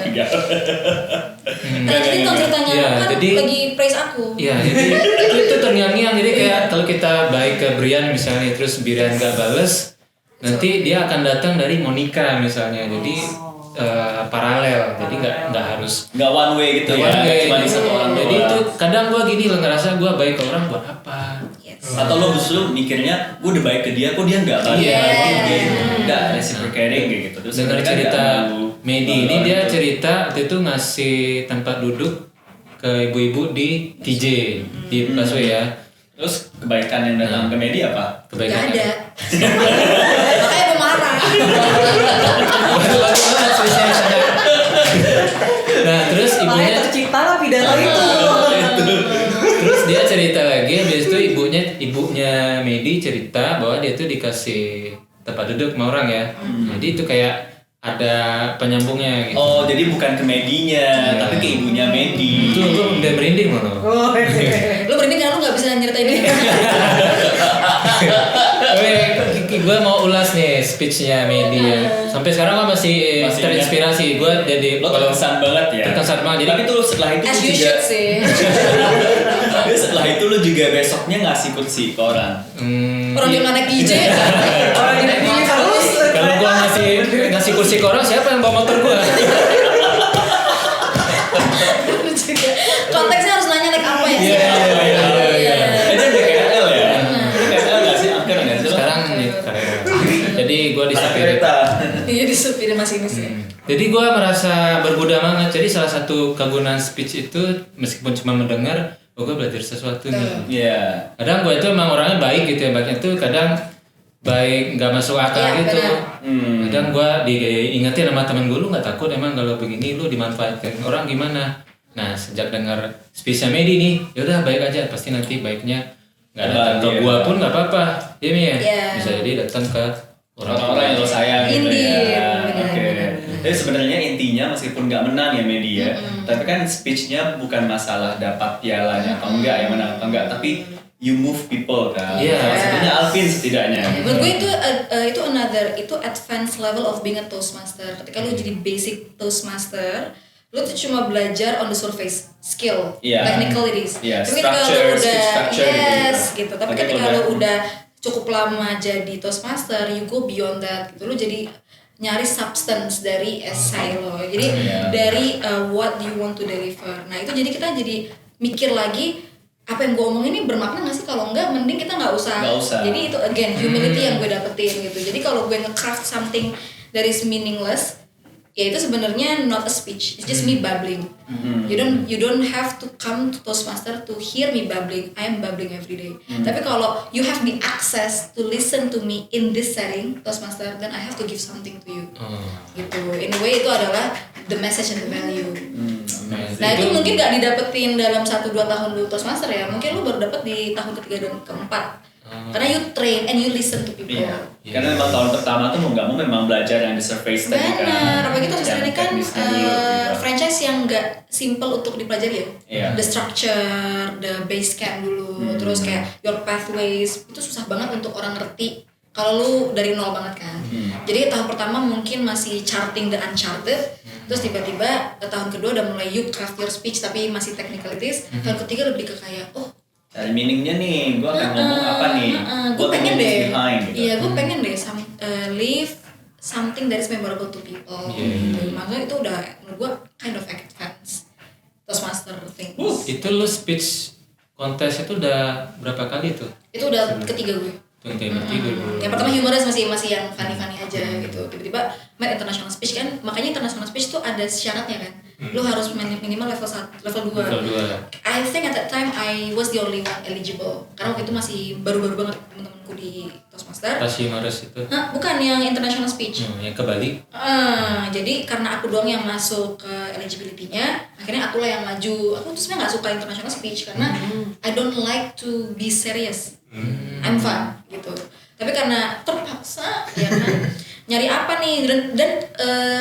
Lanjutin dong ceritanya, Iya, kan jadi- lagi praise aku. Iya, jadi itu terngiang-ngiang. Jadi kayak kalau kita baik ke Brian misalnya, terus Brian gak bales, nanti dia akan datang dari Monica misalnya. Jadi paralel, jadi nggak harus Nggak one way gitu ya, cuma di satu orang jadi doang. itu kadang gue gini loh, ngerasa gue baik ke orang buat apa. Yes. Atau lo justru mikirnya gue udah baik ke dia, kok dia nggak balik Iya. lagi, nggak reciprocating kayak gitu. Terus Dengar mereka cerita nggak mau Medi ini, dia cerita waktu itu ngasih tempat duduk ke ibu-ibu di TJ di busway ya. Terus kebaikan yang datang ke media apa? Gak Kebaikan. ada. Makanya gue marah. Bagus banget switchnya di sana. Nah terus Makanya ibunya tercipta lah pidato itu. terus dia cerita lagi, habis itu ibunya Medi cerita bahwa dia tuh dikasih tempat duduk sama orang ya. Jadi itu kayak ada penyambungnya gitu. Oh, jadi bukan ke medinya, tapi ke ibunya Medi. Itu lu udah merinding loh. Oh, Lu berarti kan lu gak bisa nyeritain ini. Gue mau ulas nih speechnya Medi ya. Sampai sekarang gue masih Masih terinspirasi. Gue jadi Lo terkesan banget ya. terkesan banget. Jadi Tapi tuh setelah itu As lu you juga should sih. Tapi setelah itu lu juga besoknya ngasih kursi ke orang. Orang dia naik DJ. orang dipilih terus. kalau gue ngasih kursi ke orang, siapa yang bawa motor gue? Lu juga. Konteksnya harus nanya naik apa ya? Iya. Itu di KL ya? KL nggak sih? Angker nggak sih? Sekarang nih karena. Jadi gue di Anak spirit. kereta. Iya disupirin masinis ya. Jadi gue merasa berguna banget. Jadi salah satu kegunaan speech itu meskipun cuma mendengar, gue belajar sesuatu nih. Iya. Kadang gue itu emang orangnya baik gitu ya, baiknya tuh kadang baik nggak masuk akal Iya, gitu. benar. Kadang gue diingetin sama temen gue, lu nggak takut emang kalau begini lu dimanfaatkan orang gimana? Nah sejak dengar speechnya Medi nih, yaudah baik aja, pasti nanti baiknya nggak datang ke Iya. gue pun nggak apa-apa, ya Mi ya. Iya. Bisa jadi datang ke Orang-orang yang lo sayang gitu Indeed, ya. benar, Oke. benar. Jadi sebenarnya intinya meskipun nggak menang ya media, tapi kan speechnya bukan masalah dapat pialanya atau enggak, yang menang atau enggak, tapi you move people kan. Iya. Salah satunya Alvin setidaknya. Menurut gue itu advanced level of being a Toastmaster. Ketika lu jadi basic Toastmaster, lu tuh cuma belajar on the surface skill, Iya. technicalities. Iya, Tapi ketika structure, lu speech udah structure gitu. Tapi Tapi ketika kalau lu udah cukup lama jadi Toastmaster, you go beyond that. Gitu. Lu jadi nyari substance dari essay lo. Jadi Iya. dari what you want to deliver. Nah itu jadi kita jadi mikir lagi apa yang gue omongin ini bermakna nggak sih? Kalau enggak mending kita nggak usah. Nggak usah. Jadi itu again humility yang gue dapetin gitu. Jadi kalau gue nge-craft something that is meaningless, ya itu sebenarnya not a speech. It's just me babbling. You don't have to come to Toastmaster to hear me babbling. I am babbling every day. Tapi kalau you have the access to listen to me in this setting Toastmaster, then I have to give something to you. Gitu. In a way itu adalah the message and the value. Nah itu mungkin gak didapetin dalam 1-2 tahun lu Toastmaster ya. Mungkin lu baru dapet di tahun ketiga dan keempat. Karena you train and you listen to people. Iya. Karena memang tahun pertama tuh mau nggak mau memang belajar yang di surface tadi kan. Benar, apalagi Toastmaster Yang ini kan teknisnya dulu, gitu. franchise yang gak simple untuk dipelajari ya. Iya. The structure, the base camp dulu, terus kayak your pathways itu susah banget untuk orang ngerti kalau lu dari nol banget kan. Jadi tahun pertama mungkin masih charting the uncharted, terus tiba-tiba tahun kedua udah mulai you craft your speech tapi masih technicalities. Tahun ketiga lebih ke kayak Cari meaningnya nih, gue akan ngomong apa nih? gue What pengen meanings deh, behind, gitu. iya gue pengen deh leave something that is memorable to people. Gitu. Maksudnya itu udah menurut gue kind of advance Toastmaster thing. Itu lu speech kontes itu udah berapa kali tuh? Itu udah ketiga gue. Yang ketiga dulu. Yang pertama humoris masih yang funny aja gitu. Tiba-tiba main international speech kan, makanya international speech tuh ada syaratnya kan. Lu harus minimal level 1, level 2. Level 2. I think at that time I was the only one eligible. Karena waktu itu masih baru-baru banget teman-temanku di Toastmaster. Pas humoris itu. Nah, bukan yang international speech. Yang ke Bali. Jadi karena aku doang yang masuk ke eligibility-nya, akhirnya akulah yang maju. Aku tuh sebenarnya nggak suka international speech karena I don't like to be serious. I'm fun gitu. Tapi karena terpaksa ya kan nyari apa nih dan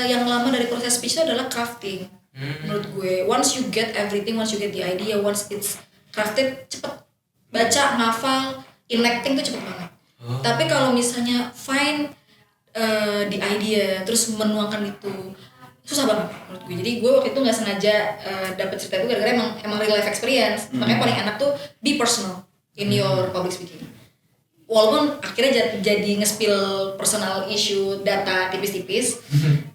yang lama dari proses speech itu adalah crafting. Menurut gue, once you get everything, once you get the idea, once it's crafted, cepet baca, ngafal, enacting tuh cepet banget. Tapi kalau misalnya find the idea, terus menuangkan itu susah banget menurut gue. Jadi gue waktu itu nggak sengaja dapet cerita itu gara-gara emang real life experience. Makanya paling enak tuh be personal in your public speaking. Walaupun akhirnya jadi nge-spill personal issue, data tipis-tipis,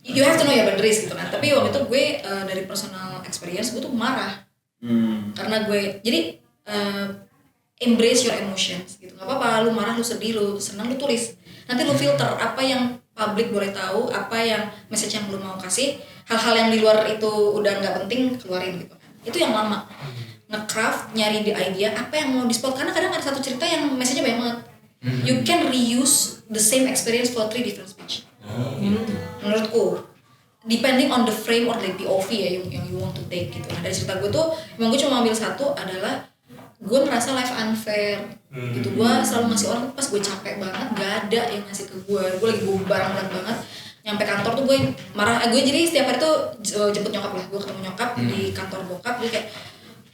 you have to know your boundaries gitu kan. Tapi waktu itu gue dari personal experience gue tuh marah. Karena gue, jadi embrace your emotions gitu. Gak apa-apa, lu marah, lu sedih, lu senang, lu tulis. Nanti lu filter apa yang publik boleh tahu, apa yang message yang lu mau kasih. Hal-hal yang di luar itu udah gak penting, keluarin gitu kan. Itu yang lama. nge-craft, nyari di idea apa yang mau di-spot, karena kadang ada satu cerita yang message-nya banyak banget. You can reuse the same experience for 3 different speech. Menurutku, depending on the frame or the POV ya yang you want to take gitu. Nah, dari cerita gue tuh emang gue cuma ambil satu adalah gue merasa life unfair gitu. Gue selalu ngasih orang pas gue capek banget, gak ada yang ngasih ke gue lagi beban banget. Nyampe kantor tuh gue marah, gue jadi setiap hari tuh jemput nyokap lah, gue ketemu nyokap di kantor bokap, gue kayak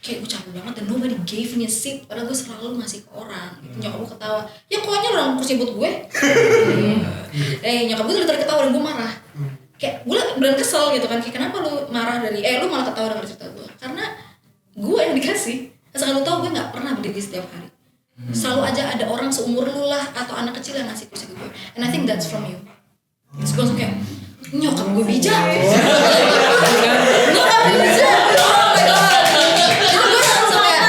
gue capek banget dan nobody gave me a seat, padahal gue selalu ngasih ke orang gitu. Nyokap gue ketawa, ya koknya orang kursi jemput gue. Nyokap gue tuh dari ketawa dan gue marah, kayak gue beneran kesel gitu kan, kayak kenapa lu marah dari lu malah ketawa dengan cerita gue, karena gue yang dikasih. Asal lu tau, gue nggak pernah berdiri setiap hari, selalu aja ada orang seumur lu lah atau anak kecil yang ngasih kursi ke gue, and I think that's from you. Terus gue langsung kayak, nyokap gue bijak. Nyokap gue bijak. Oh my god. Itu gue langsung kayak,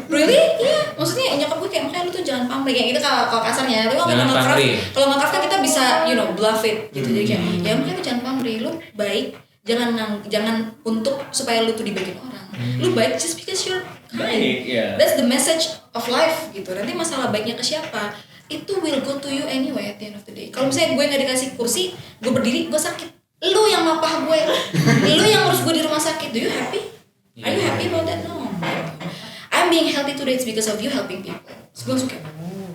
really? Iya. Maksudnya nyokap gue kayak, makanya lu tuh jangan pamrih. Kayak gitu kalau kasarnya. Tapi kalau nge-craft kan kita bisa, bluff it gitu. Jadi kayak, ya makanya lu jangan pamrih. Lu baik, jangan untuk supaya lu tuh dibaikin orang. Lu baik just because you're kind. Baik, yeah. That's the message of life gitu. Nanti masalah baiknya ke siapa, itu will go to you anyway at the end of the day. Kalau misalnya gue gak dikasih kursi, gue berdiri, gue sakit. Lu yang mapah gue, lu yang harus gue di rumah sakit. Do you happy? Are you happy about that? No. I'm being healthy today, it's because of you helping people. Terus gue suka.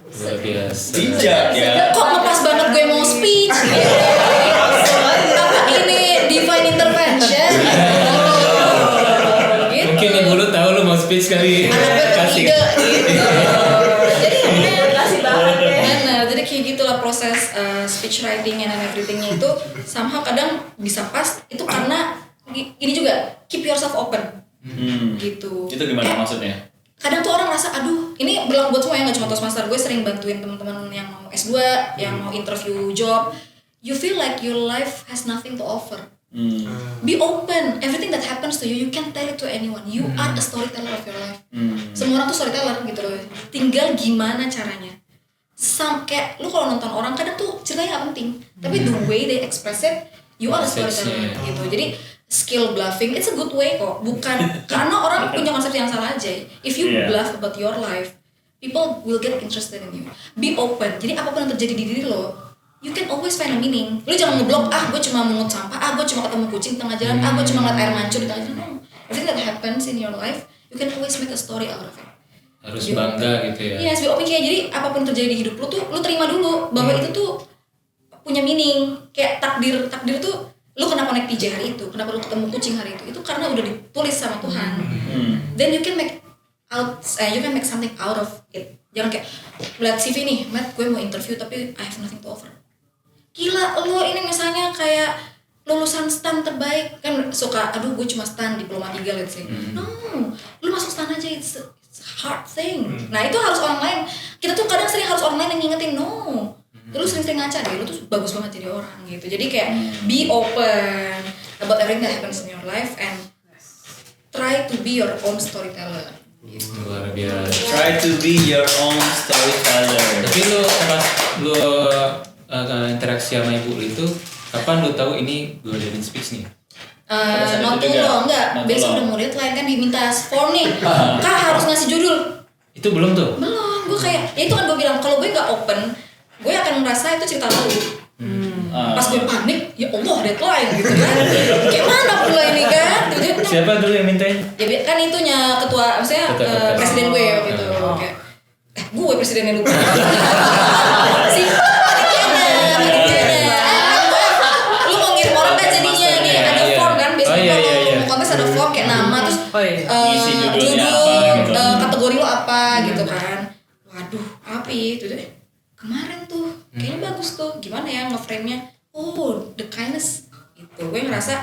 Luar biasa. Bijak ya. Kok ngepas banget gue mau speech? Apa ini divine intervention? Gitu. Mungkin ibu lu tahu lu mau speech kali. Anak gue Kasih. ketiga gitu. Jadi kasih banget ya. Benar, jadi kayak gitulah proses speech writing and everythingnya itu somehow kadang bisa pas itu karena ini juga keep yourself open. Gitu. Itu gimana maksudnya? Kadang tuh orang rasa, aduh, ini berlaku buat semua yang gak cuma Toastmaster. Gue sering bantuin teman-teman yang mau S2, yang mau interview job. You feel like your life has nothing to offer. Be open. Everything that happens to you, you can tell it to anyone. You are the storyteller of your life. Semua orang tuh storyteller gitu loh. Tinggal gimana caranya. Kayak lu kalau nonton orang kadang tuh ceritanya gak penting, tapi the way they express it, you are the storyteller gitu. Jadi skill bluffing, it's a good way kok. Bukan karena orang punya konsep yang salah aja. If you bluff about your life, people will get interested in you. Be open. Jadi apapun yang terjadi di diri lo, you can always find a meaning. Lu jangan ngeblok, gue cuma mungut sampah, gue cuma ketemu kucing tengah jalan, gue cuma ngeliat air mancur di tengah jalan. No. Everything that happens in your life, you can always make a story out of it. Harus bangga gitu ya. Yes, be open. Kayak jadi apapun yang terjadi di hidup lu tuh, lu terima dulu bahwa itu tuh punya meaning. Kayak takdir tuh, lu kenapa naik TJ hari itu, kenapa lu ketemu kucing hari itu karena udah ditulis sama Tuhan. Then you can make something out of it. Jangan kayak lihat CV nih, Matt, gue mau interview tapi I have nothing to offer. Gila, lo ini misalnya kayak lulusan STAN terbaik kan suka, aduh gue cuma STAN diploma 3 let's say. No, lu masuk STAN aja, it's a hard thing. Nah itu harus orang lain. Kita tuh kadang sering harus orang lain yang ngingetin, no. Lu sering-sering ngaca deh, lu tuh bagus banget jadi orang gitu. Jadi kayak be open about everything that happens in your life and try to be your own storyteller. Gitu. Luar biasa. Try to be your own storyteller. Tapi lu interaksi sama ibu lu itu kapan lu tahu ini gue jadi speech nih? Not too long, enggak. Besok udah mau deadline kan diminta form nih. Kak harus ngasih judul. Itu belum tuh? Belum, gue kayak, ya itu kan gue bilang kalau gue nggak open, gue akan merasa itu cerita lalu. Pas gue panik, ya Allah deadline gitu kan. Kayak mana pula ini kan? Siapa dulu yang mintain? Ya kan itunya ketua, maksudnya presiden gue gitu. Kayak, gue presidennya lupa. Si panitianya. Lu mau ngirim orang kan jadinya nih ada form kan biasanya kalau kontes ada form kayak nama terus judul kategori lu apa gitu kan. Waduh, api itu deh. Kemarin tuh kayaknya bagus tuh, gimana ya nge-frame-nya, the kindness gitu. Gue ngerasa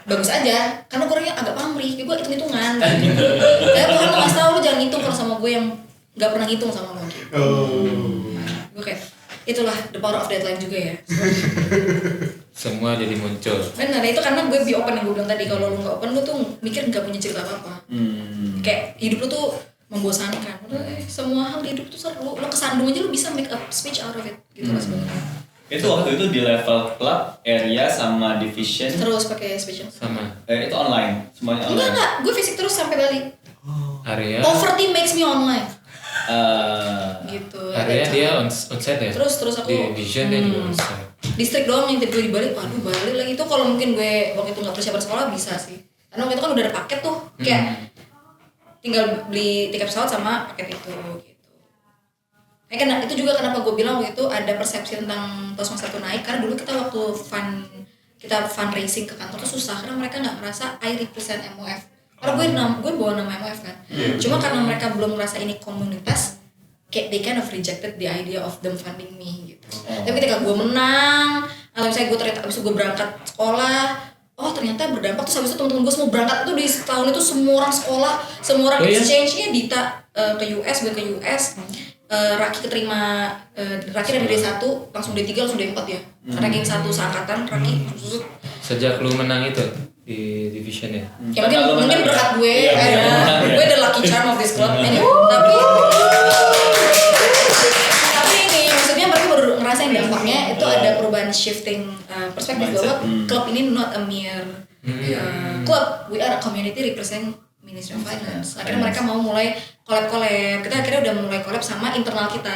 bagus aja karena gue orangnya agak pamrih, gue hitung-hitungan gitu. Kayak Tuhan mau ngasih tau lu jangan ngitung kalau sama gue yang gak pernah ngitung sama lo gitu. Gue kayak itulah the power of deadline juga ya. Semua jadi muncul. Benar, itu karena gue be open yang gue bilang tadi. Kalau lu gak open lu tuh mikir gak punya cerita apa-apa. Kayak hidup lu tuh membosankan. Semua hal di hidup tuh seru. Lo kesandung aja lu bisa make a speech out of it gitu lah sebenarnya. Itu waktu itu di level club, area sama division. Terus pakai special. Sama Itu online, semuanya online. Enggak, gue fisik terus sampai Bali. area. Poverty makes me online. Gitu. Area dia onsite ya. Terus aku di vision dia juga onsite. distrik doang yang tiba di Bali. Waduh, Bali lagi itu kalau mungkin gue waktu itu nggak persiapan sekolah bisa sih. Karena waktu itu kan udah ada paket tuh, kayak tinggal beli tiket pesawat sama paket itu gitu. Kan itu juga kenapa gue bilang waktu itu ada persepsi tentang Toastmaster itu naik, karena dulu kita waktu kita fundraising ke kantor tuh susah karena mereka nggak ngerasa I represent MOF. Karena gue bawa nama MOF kan. Cuma karena mereka belum ngerasa ini komunitas, kayak they kind of rejected the idea of them funding me gitu. Tapi ketika gue menang, atau misalnya gue ternyata abis itu gue berangkat sekolah, oh ternyata berdampak. Terus habis itu teman-teman gue semua berangkat itu di setahun itu semua orang sekolah, semua orang exchange-nya Dita ke US, gue ke US. Raki keterima, Raki dari D1 langsung D3 langsung D4 ya. Ranking 1 seangkatan, Raki Sejak lu menang itu di division ya. Ya mungkin berkat gue, gue the lucky charm of this club. Tapi ini maksudnya mereka baru ngerasain dampaknya itu ada perubahan shifting perspektif bahwa klub ini not a mere club, we are a community represent Ministry of Finance. Akhirnya mereka mau mulai collab. Kita akhirnya udah mulai collab sama internal kita.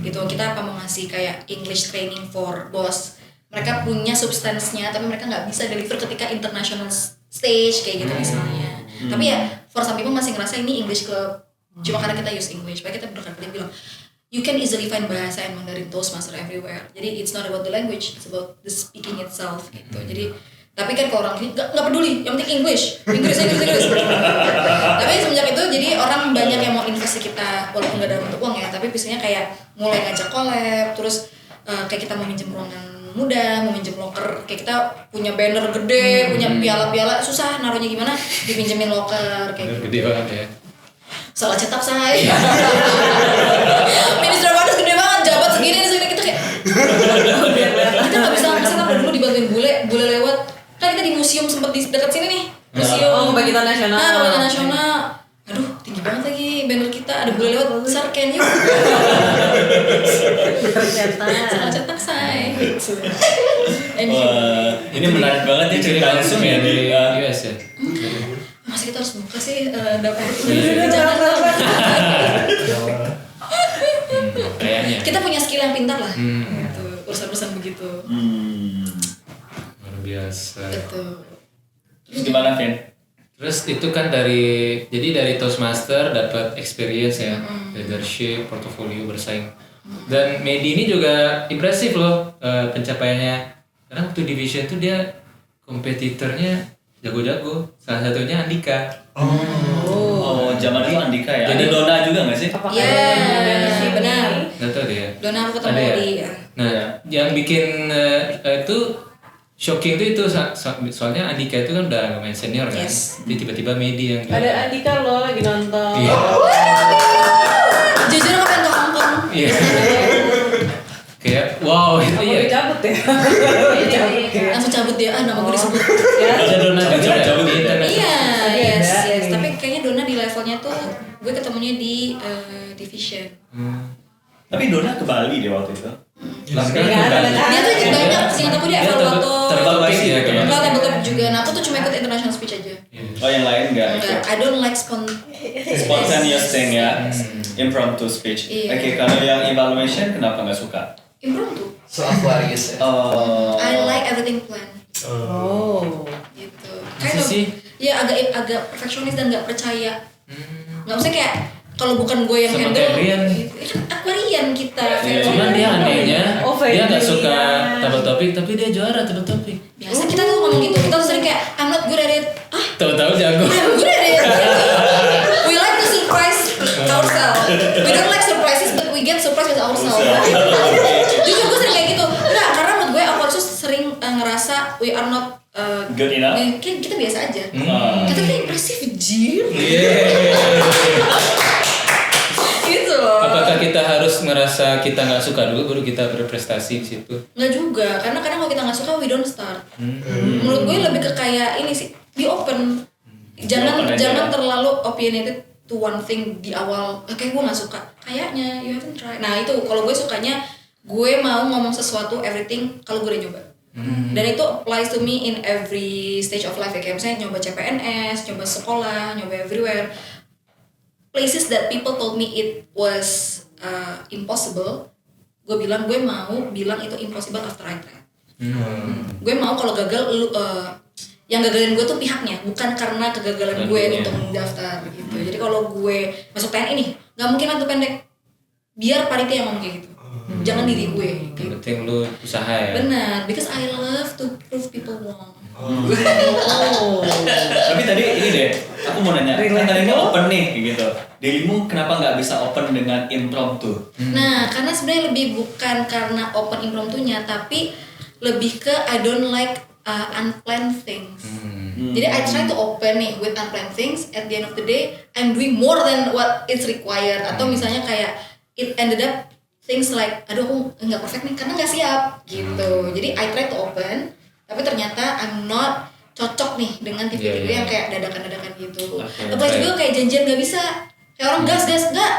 Gitu. Kita mau ngasih kayak English training for boss. Mereka punya substansinya tapi mereka nggak bisa deliver ketika international stage kayak gitu misalnya. Tapi ya for some people masih ngerasa ini English club. Cuma karena kita use English. Makanya kita berkali-kali bilang you can easily find bahasa and Mandarin Toastmaster everywhere. Jadi it's not about the language, it's about the speaking itself gitu. Jadi tapi kan kalau orang ini nggak peduli, yang penting Inggris. Tapi semenjak itu jadi orang banyak yang mau invest di kita walaupun nggak dalam bentuk uang ya, tapi biasanya kayak mulai ngajak collab, terus kayak kita mau minjem ruangan muda, mau minjem locker, kayak kita punya banner gede, punya piala-piala, susah naruhnya gimana, dipinjemin locker kayak gitu. Gede banget ya. Salah cetak say. Minister Finance gede banget, jabat segini kita kayak kita nggak bisa setup dulu dibantuin bule lewat. Kan kita di museum sempat di dekat sini nih. Museum Kebangkitan Nasional. Kebangkitan Nasional. Aduh, tinggi banget lagi banner kita. Ada bule lewat, "Sir, can you?" Salah cetak say. Ini menarik banget ya ceritanya Langsung ya di US ya. Masih kita harus buka sih dapur. Kayaknya. Kita punya skill yang pintar lah. Gitu. Urusan-urusan begitu. Luar biasa. Betul. Terus gimana, Vin? Terus itu kan dari Toastmaster dapat experience ya, leadership, portofolio bersaing. Dan Medi ini juga impresif loh pencapaiannya. Karena waktu division tuh dia kompetitornya jago-jago. Salah satunya Andika. Oh, zaman itu Andika ya. Jadi ada Dona juga nggak sih? Iya, benar. Nggak tahu deh ya. Dona aku ketemu Ada ya? di Nah, yang bikin itu shocking itu soalnya Andika itu kan udah lumayan senior kan. Yes. Jadi tiba-tiba Medi yang Ada Andika loh lagi nonton. Iya. jujur aku pengen ke Hongkong. Iya. Kayak wow itu Apa ya. dicabut ya? Langsung cabut dia, nama gue disebut. Ada Dona juga ya, Cabut di ya? internet. Iya, Ada, yes. ada. Tapi kayaknya Dona di levelnya tuh gue ketemunya di division. Tapi Dona ke Bali deh waktu itu. Sekarang Nggak ada, udah- nggak Dia tuh banyak, seingat aku dia Dia evaluator. tertopik ya kan. Enggak tabletop juga. Nah, aku tuh cuma ikut international speech aja. Oh, yang lain nggak? Enggak, I don't like Spontaneous thing ya. Impromptu speech. Iya. Oke, kalau yang evaluation kenapa nggak suka? impromptu. So Aquarius ya. Oh. I like everything planned. Oh. Gitu. Masa sih? Ya agak perfeksionis dan nggak percaya. Nggak usah kayak kalau bukan gue yang Sama handle. kayak Brian. Kan Aquarian kita. Iya. Cuman dia anehnya, Oh, dia nggak Febri. suka double topic, tapi dia juara double topic. Biasa kita tuh ngomong gitu. Kita tuh sering kayak I'm not good at it. Ah, Tahu-tahu jago. I'm good at it. We like to surprise ourselves. We don't like surprises, but we get surprised with ourselves. Jujur gue sering kayak gitu. Enggak, karena menurut gue aku tuh sering ngerasa we are not Good enough? kayak kita biasa aja. Hmm. Kita kayak impresif jir. Gitu loh. Apakah kita harus merasa kita nggak suka dulu baru kita berprestasi di situ? Nggak juga, karena kadang kalau kita nggak suka we don't start. Menurut gue lebih ke kayak ini sih, be open. Jangan Be open aja. jangan terlalu opinionated to one thing di awal. Kayak gue nggak suka. Kayaknya you haven't try. Nah itu kalau gue sukanya gue mau ngomong sesuatu everything kalau gue udah nyoba. Dan itu applies to me in every stage of life ya, kayak misalnya nyoba CPNS, nyoba sekolah, nyoba everywhere. Places that people told me it was impossible, gue bilang gue mau bilang itu impossible after I tried. Gue mau kalau gagal yang gagalin gue tuh pihaknya, bukan karena kegagalan gue untuk mendaftar gitu. Jadi kalau gue masuk TNI nih, nggak mungkin mantu pendek. Biar panitia yang ngomong kayak gitu. Jangan diri gue. Yang penting lu usaha ya. Benar, because I love to prove people wrong. Tapi tadi ini deh, aku mau nanya, kan tadi ini open nih gitu. Dirimu kenapa nggak bisa open dengan impromptu? Nah, karena sebenarnya lebih bukan karena open impromptunya, tapi lebih ke I don't like unplanned things. Jadi I try to open nih with unplanned things. At the end of the day, I'm doing more than what it's required. Atau misalnya kayak it ended up things like, aduh aku nggak perfect nih karena nggak siap gitu. Jadi I try to open, tapi ternyata I'm not cocok nih dengan tipe-tipe yang kayak dadakan-dadakan gitu. Apalagi juga kayak janjian nggak bisa, kayak orang gas nggak.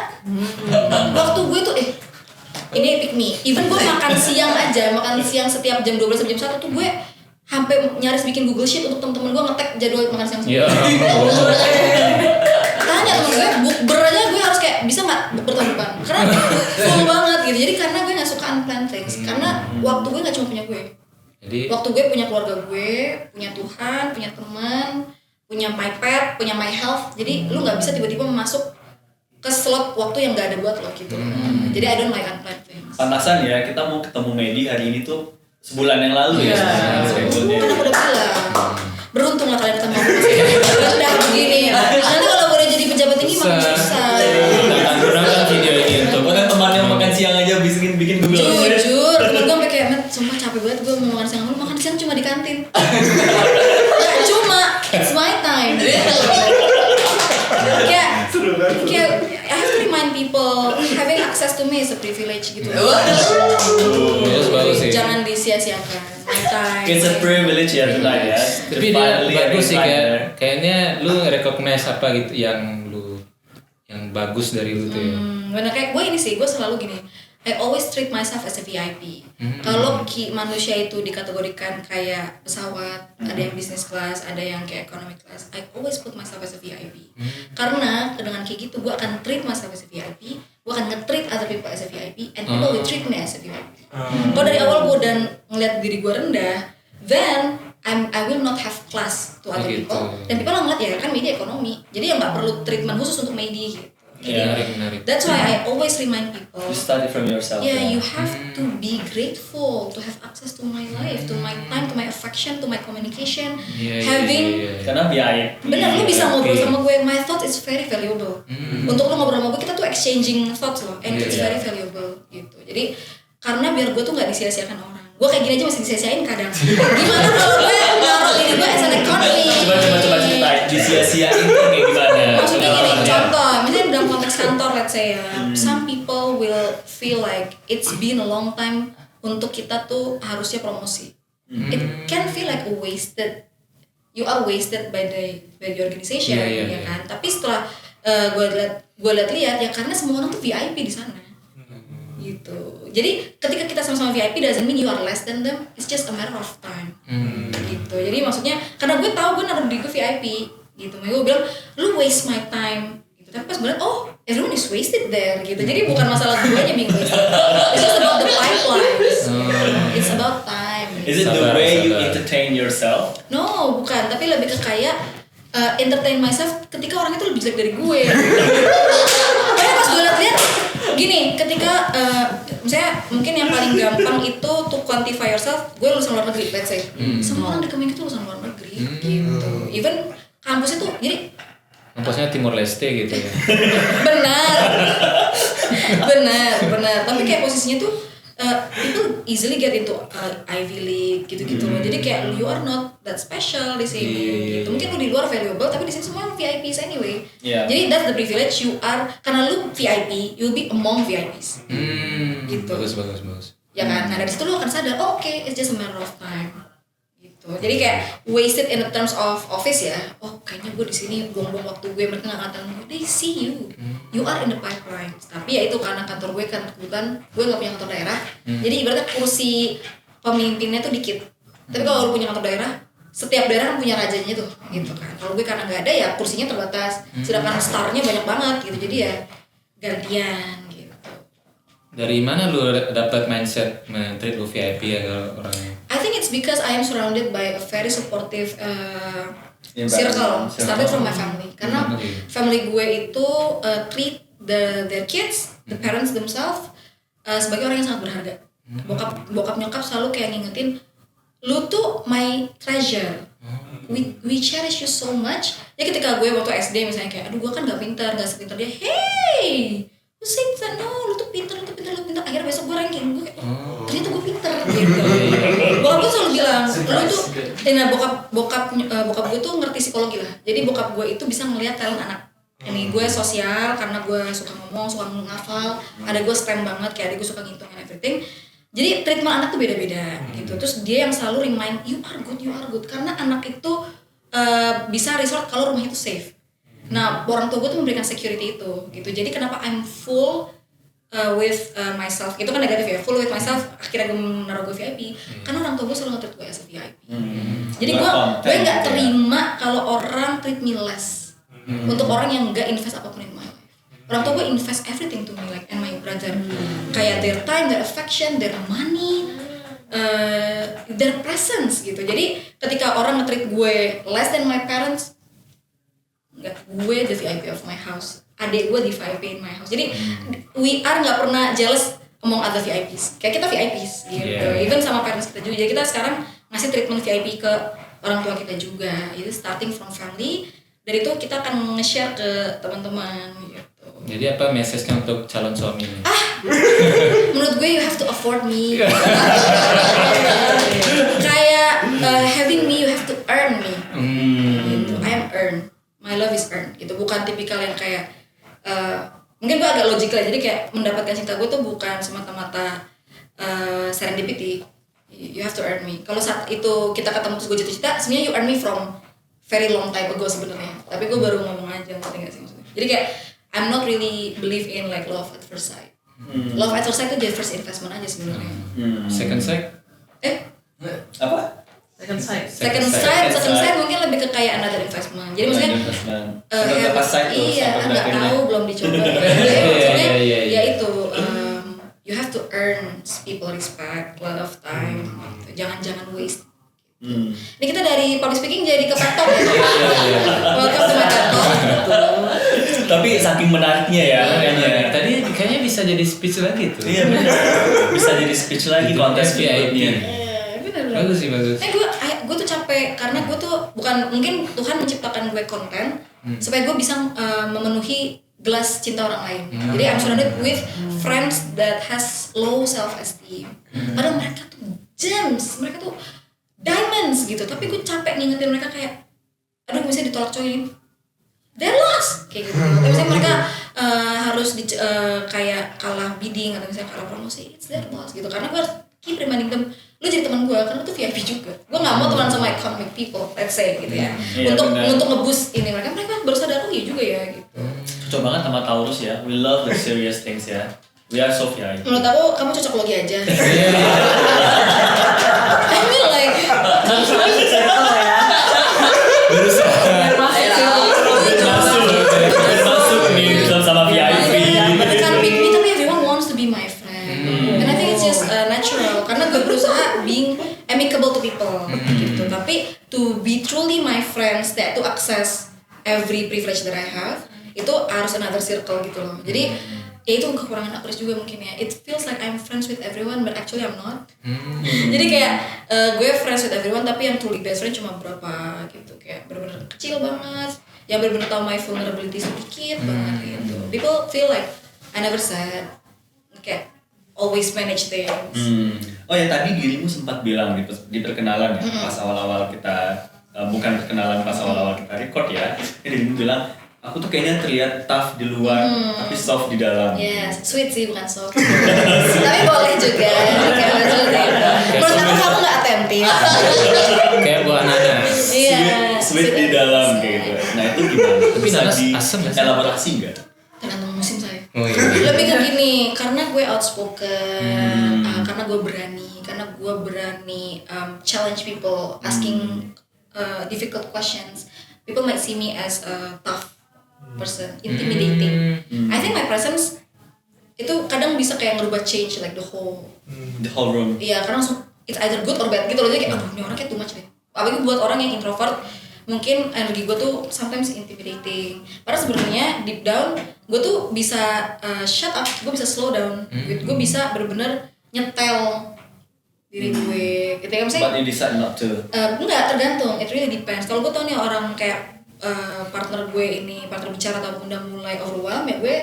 Waktu gue tuh ini pick me. Even gue makan siang setiap jam 12 sampai jam 1 tuh gue sampai nyaris bikin Google Sheet untuk temen-temen gue ngetek jadwal makan siang semua. Tanya temen gue, bukber aja gue harus kayak bisa nggak bukber tahun depan? Karena full banget gitu. Jadi karena gue nggak suka unplanned things. Karena waktu gue nggak cuma punya gue. Jadi Waktu gue punya keluarga gue, punya Tuhan, punya teman, punya my pet, punya my health. Jadi lu nggak bisa tiba-tiba masuk ke slot waktu yang nggak ada buat lo gitu. Jadi I don't like unplanned things. Pantasan ya, kita mau ketemu Medi hari ini tuh sebulan yang lalu ya. Kan aku udah bilang, beruntung lah kalian ketemu aku rendah begini ya. Nanti kalau gue udah jadi pejabat tinggi makin susah. gunakan video ini untuk Bahkan teman yang makan siang aja bikin Google Sheet. Jujur, temen gue sampai kayak, "Met, sumpah capek banget gue mau makan siang. Lu makan siang cuma di kantin." Gak cuma, it's my time. Kayak I have to remind people having access to me is a privilege gitu. bagus sih. Jangan disia-siakan. My time. It's a privilege ya Tuhan ya. Tapi dia bagus sih kayaknya lu recognize apa gitu yang bagus dari lu tuh ya. Bener kayak gue ini sih, gue selalu gini. I always treat myself as a VIP. Kalau manusia itu dikategorikan kayak pesawat, ada yang business class, ada yang kayak economic class. I always put myself as a VIP. Karena dengan kayak gitu, gue akan treat myself as a VIP, gue akan nge-treat other people as a VIP, and people will treat me as a VIP. Kalau dari awal gue udah ngeliat diri gue rendah, then I will not have class to other people. Dan people ngeliat ya kan media ekonomi, jadi ya nggak perlu treatment khusus untuk media gitu. Menarik. That's why I always remind people. You start it from yourself. Yeah, you have to be grateful to have access to my life, to my time, to my affection, to my communication. Karena VIP. Bener, lu bisa ngobrol sama gue. My thought is very valuable. Untuk lu ngobrol sama gue, kita tuh exchanging thoughts loh, and it's very valuable gitu. Jadi karena biar gue tuh nggak disia-siakan orang. Gue kayak gini aja masih disia-siain kadang. Gimana kalau gue naruh diri gue as an economy? Coba ceritain disia-siain tuh kayak gimana? Maksudnya gini, contoh, misalnya dalam konteks kantor let's say ya, some people will feel like it's been a long time untuk kita tuh harusnya promosi. It can feel like a wasted, you are wasted by the organization, ya kan? Tapi setelah gue lihat ya karena semua orang tuh VIP di sana. Gitu. Jadi ketika kita sama-sama VIP doesn't mean you are less than them, it's just a matter of time. Gitu. Jadi maksudnya karena gue tahu gue naruh diri gue VIP gitu. Makanya gue bilang lu waste my time gitu. Tapi pas gue liat, oh everyone is wasted there gitu. Jadi bukan masalah gue aja being wasted. It's just about the pipelines. It's about time. Is it the way you entertain yourself? No, bukan. Tapi lebih ke kayak entertain myself ketika orang itu lebih jelek dari gue. Karena pas gue liat gini, ketika misalnya mungkin yang paling gampang itu to quantify yourself, gue lulusan luar negeri, let's say. Semua orang di Kemenq itu lulusan luar negeri gitu. Even kampus itu, jadi kampusnya Timor Leste gitu ya. benar. Tapi kayak posisinya tuh people easily get into Ivy League gitu-gitu loh. Jadi kayak you are not that special di sini gitu. Mungkin lu di luar valuable tapi di sini semua VIPs anyway. Jadi that's the privilege you are, karena lu VIP, you'll be among VIPs. Gitu. Bagus. Ya kan? Nah dari situ lu akan sadar, oh, oke, it's just a matter of time. Gitu. gitu. Jadi kayak wasted in the terms of office ya. Oh kayaknya gue di sini buang-buang waktu gue, mereka nggak ngatakan gue. They see you are in the pipeline. Tapi ya itu karena kantor gue kan kebetulan gue nggak punya kantor daerah. Jadi ibaratnya kursi pemimpinnya tuh dikit. Tapi kalau lu punya kantor daerah, setiap daerah kan punya rajanya tuh, gitu kan. Kalau gue karena nggak ada ya kursinya terbatas. Sedangkan starnya banyak banget gitu. Jadi ya gantian gitu. Dari mana lu dapat mindset treat lu VIP ya kalau orangnya? I think it's because I am surrounded by a very supportive Environment. circle. Started from my family. Karena family gue itu treat their kids, the parents themselves sebagai orang yang sangat berharga. Bokap nyokap selalu kayak ngingetin, lu tuh my treasure. We cherish you so much. Jadi ketika gue waktu SD misalnya kayak, aduh gue kan gak pintar, gak sepintar dia. Hey, lu sih bisa, no, lu tuh pintar. Akhirnya besok gue ranking, gue kayak, ternyata gue pintar gitu. Bokap gue selalu bilang, lu tuh, nah bokap gue tuh ngerti psikologi lah. Jadi bokap gue itu bisa ngelihat talent anak. Ini gue sosial karena gue suka ngomong, suka ngafal. Ada gue STEM banget, kayak ada gue suka ngitung and everything. Jadi treatment anak tuh beda-beda gitu. Terus dia yang selalu remind you are good. Karena anak itu bisa resort kalau rumah itu safe. Nah, orang tua gue tuh memberikan security itu gitu. Jadi kenapa I'm full with myself, itu kan negatif ya, full with myself, akhirnya gue menaruh gue VIP. Karena orang tua gue selalu nge-treat gue as a VIP. Jadi gue gak terima kalau orang treat me less. Untuk orang yang gak invest apapun in my life. Orang tua gue invest everything to me, like and my brother. Kayak their time, their affection, their money, their presence gitu. Jadi ketika orang nge-treat gue less than my parents, enggak, gue the VIP of my house. Adik gue di VIP in my house. Jadi we are nggak pernah jealous among other VIPs. Kayak kita VIPs gitu. Even sama parents kita juga. Jadi kita sekarang ngasih treatment VIP ke orang tua kita juga. Itu starting from family. Dari itu kita akan nge-share ke teman-teman gitu. Jadi apa message-nya untuk calon suami ini? Menurut gue you have to afford me. Kayak having me, you have to earn me. Gitu. I am earned. My love is earned. Gitu. Bukan tipikal yang kayak mungkin gue agak logik lah. Jadi kayak mendapatkan cinta gue tuh bukan semata-mata serendipity. You have to earn me. Kalau saat itu kita ketemu terus gue jatuh cinta, sebenarnya you earn me from very long time ago sebenarnya. Tapi gue baru ngomong aja, ngerti nggak sih maksudnya? Jadi kayak I'm not really believe in like love at first sight. Love at first sight itu jadi first investment aja sebenarnya. Second sight? Apa? Second sight. Second sight mungkin lebih ke kayak another investment. Jadi maksudnya iya, nggak tahu belum dicoba. Maksudnya ya itu you have to earn people respect, love, time. Gitu. Jangan waste. Ini kita dari public speaking jadi ke TikTok ya. Welcome to my TikTok. Tapi saking menariknya ya makanya. Tadi kayaknya bisa jadi speech lagi tuh. Iya benar. Bisa jadi speech lagi kontes VIP. Bagus sih, bagus. Gue tuh capek karena gue tuh bukan, mungkin Tuhan menciptakan gue konten supaya gue bisa memenuhi gelas cinta orang lain. Jadi I'm surrounded with friends that has low self esteem. Padahal mereka tuh gems, mereka tuh diamonds gitu. Tapi gue capek ngingetin mereka kayak, aduh misalnya ditolak cowok ini, they're lost kayak gitu. Tapi misalnya mereka harus kayak kalah bidding atau misalnya kalah promosi, it's their loss gitu. Karena gue harus keep reminding them, lu jadi teman gue karena lu tuh VIP juga. Gue nggak mau teman sama economic people, let's say gitu ya. Untuk nge-boost ini mereka baru sadar, oh iya juga ya gitu. Cocok banget sama Taurus ya. We love the serious things ya. We are so VIP. Menurut aku kamu cocok logi aja. I mean like masuk nih sama VIP. Bukan pick me tapi everyone wants to be my friend. And I think it's just natural karena gue berusaha being amicable to people gitu. Tapi to be truly my friends, that to access every privilege that I have, itu harus another circle gitu loh. Jadi ya itu kekurangan Aquarius juga mungkin ya. It feels like I'm friends with everyone but actually I'm not. Jadi kayak gue friends with everyone tapi yang truly best friend cuma berapa gitu, kayak benar-benar kecil banget, yang benar-benar tahu my vulnerability sedikit banget gitu. People feel like I never said, kayak always manage things. Oh ya, tadi dirimu sempat bilang di perkenalan ya, pas awal-awal kita bukan perkenalan, pas awal-awal kita record ya, dirimu bilang aku tuh kayaknya terlihat tough di luar tapi soft di dalam. Yes, sweet sih bukan soft. Tapi boleh juga. Menurut aku kamu nggak attentive. Kayak buah nanas. Iya. Sweet di dalam kayak gitu. Nah itu gimana? Tapi Bisa nanas di asem nggak sih? elaborasi nggak? Tergantung musim saya. Oh iya. Lebih ke gini, karena gue outspoken, karena gue berani challenge people, asking difficult questions. People might see me as a tough person, intimidating. I think my presence itu kadang bisa kayak ngerubah change like the whole room. Iya, karena langsung it's either good or bad gitu loh. Jadi kayak aduh ini orang kayak too much deh. Apalagi buat orang yang introvert, mungkin energi gue tuh sometimes intimidating. Padahal sebenarnya deep down gue tuh bisa shut up, gue bisa slow down, gue bisa bener-bener nyetel diri gue. Gitu ya misalnya. But you decide not to. Enggak, tergantung. It really depends. Kalau gue tau nih orang kayak partner gue ini, partner bicara ataupun udah mulai overwhelmed ya gue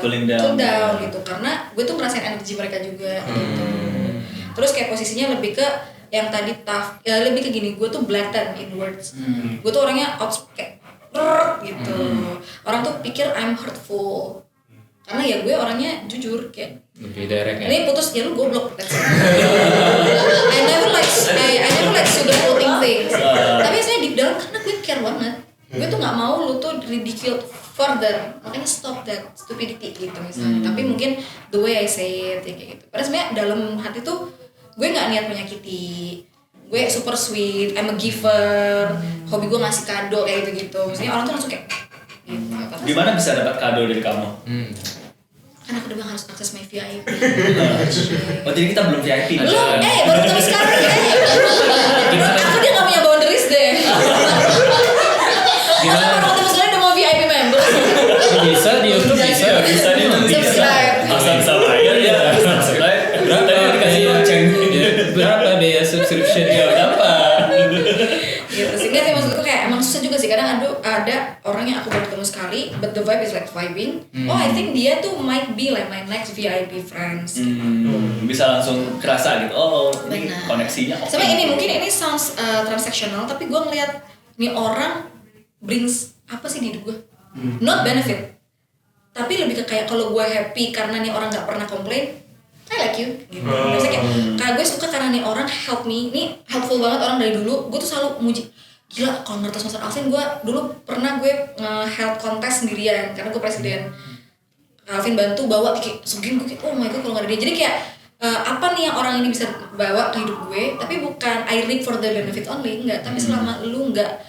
Cooling cool down. down gitu. Karena gue tuh ngerasain energi mereka juga gitu. Terus kayak posisinya lebih ke yang tadi tough, ya lebih ke gini, gue tuh blatant in words. Gue tuh orangnya kayak gitu. Orang tuh pikir I'm hurtful. Karena ya gue orangnya jujur kayak Lebih direct ya. ini putus ya lu goblok. I never like sugarcoating things. Tapi sebenarnya deep down karena gue care banget. Gue tuh nggak mau lu tuh ridiculed further. Makanya stop that stupidity gitu misalnya. Tapi mungkin the way I say it ya kayak gitu. Padahal sebenarnya dalam hati tuh gue nggak niat menyakiti. Gue super sweet, I'm a giver. Hobi gue ngasih kado kayak gitu-gitu. Maksudnya orang tuh langsung kayak gitu. Gimana bisa dapat kado dari kamu? Karena aku udah harus akses my VIP. Oh jadi kita belum VIP. Belum, baru ketemu sekarang Aku dia gak punya boundaries deh. Gimana? Aku baru ketemu sekarang udah mau VIP member. Bisa di YouTube bisa. Bisa di YouTube bisa. Subscribe. Asal bisa bayar ya. Subscribe. Berapa Dikasih lonceng. Berapa biaya subscription-nya? Berapa? Gitu sih, nggak sih maksudku kayak emang susah juga sih. Kadang ada orang yang aku baru ketemu sekali, but the vibe is like vibing. Oh I think dia tuh might be like my next VIP friends. Bisa langsung kerasa gitu. Oh ini Benar. koneksinya oke. Sama ini mungkin ini sounds transactional, tapi gue ngeliat nih orang brings apa sih di hidup gue? Not benefit, tapi lebih ke kayak kalau gue happy karena nih orang nggak pernah komplain, I like you gitu. Maksudnya kayak gue suka karena nih orang help me, nih helpful banget orang dari dulu. Gue tuh selalu muji, gila kalau ngertos master Alvin, gue dulu pernah gue nge-help kontes sendirian karena gue presiden. Alvin bantu bawa kayak segini, gue kayak oh my god kalau nggak ada dia. Jadi kayak apa nih yang orang ini bisa bawa ke hidup gue, tapi bukan I reap for the benefit only, enggak. Tapi selama lu nggak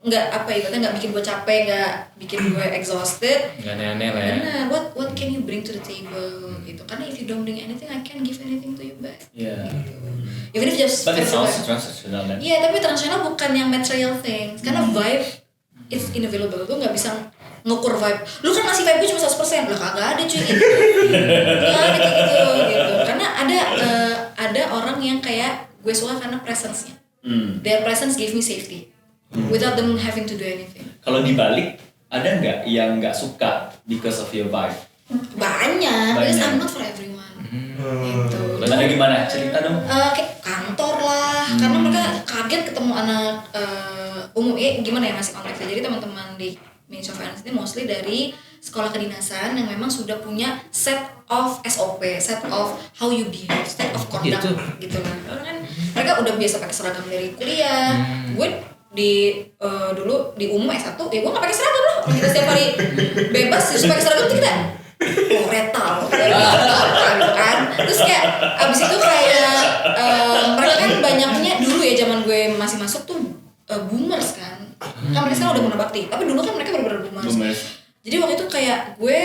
apa ya, nggak bikin gue capek, nggak bikin gue exhausted. Nggak aneh-aneh lah ya. Benar, what can you bring to the table gitu. Karena if you don't bring anything, I can't give anything to you back. Yeah. Even if just But it's also transactional kan? iya, tapi transaksional bukan yang material things. Karena vibe it's inavailable. Lu nggak bisa ngukur vibe. Lu kan ngasih vibe gue cuma 100%. Lah kagak ada cuy. Nggak ada kayak gitu. Karena ada orang yang kayak gue suka karena presence-nya. Their presence give me safety. Without them having to do anything. Kalau dibalik, ada nggak yang nggak suka because of your vibe? Banyak. Because I'm not for everyone. Gitu. Ada gimana? Cerita dong. Kayak kantor lah, karena mereka kaget ketemu anak umum. Gimana ya ngasih konteks. Jadi teman-teman di Ministry of Finance ini mostly dari sekolah kedinasan yang memang sudah punya set of SOP, set of how you behave, set of conduct gitu lah. Karena kan mereka udah biasa pakai seragam dari kuliah. Gue dulu di umum S1 ya gue nggak pakai seragam lah. Orang kita setiap hari bebas terus pakai seragam tuh kita retal gitu kan. Terus kayak abis itu kayak mereka kan banyaknya dulu ya zaman gue masih masuk tuh boomers kan. Kan mereka sekarang udah Muna Bakti, tapi dulu kan mereka benar-benar boomers. Jadi waktu itu kayak gue,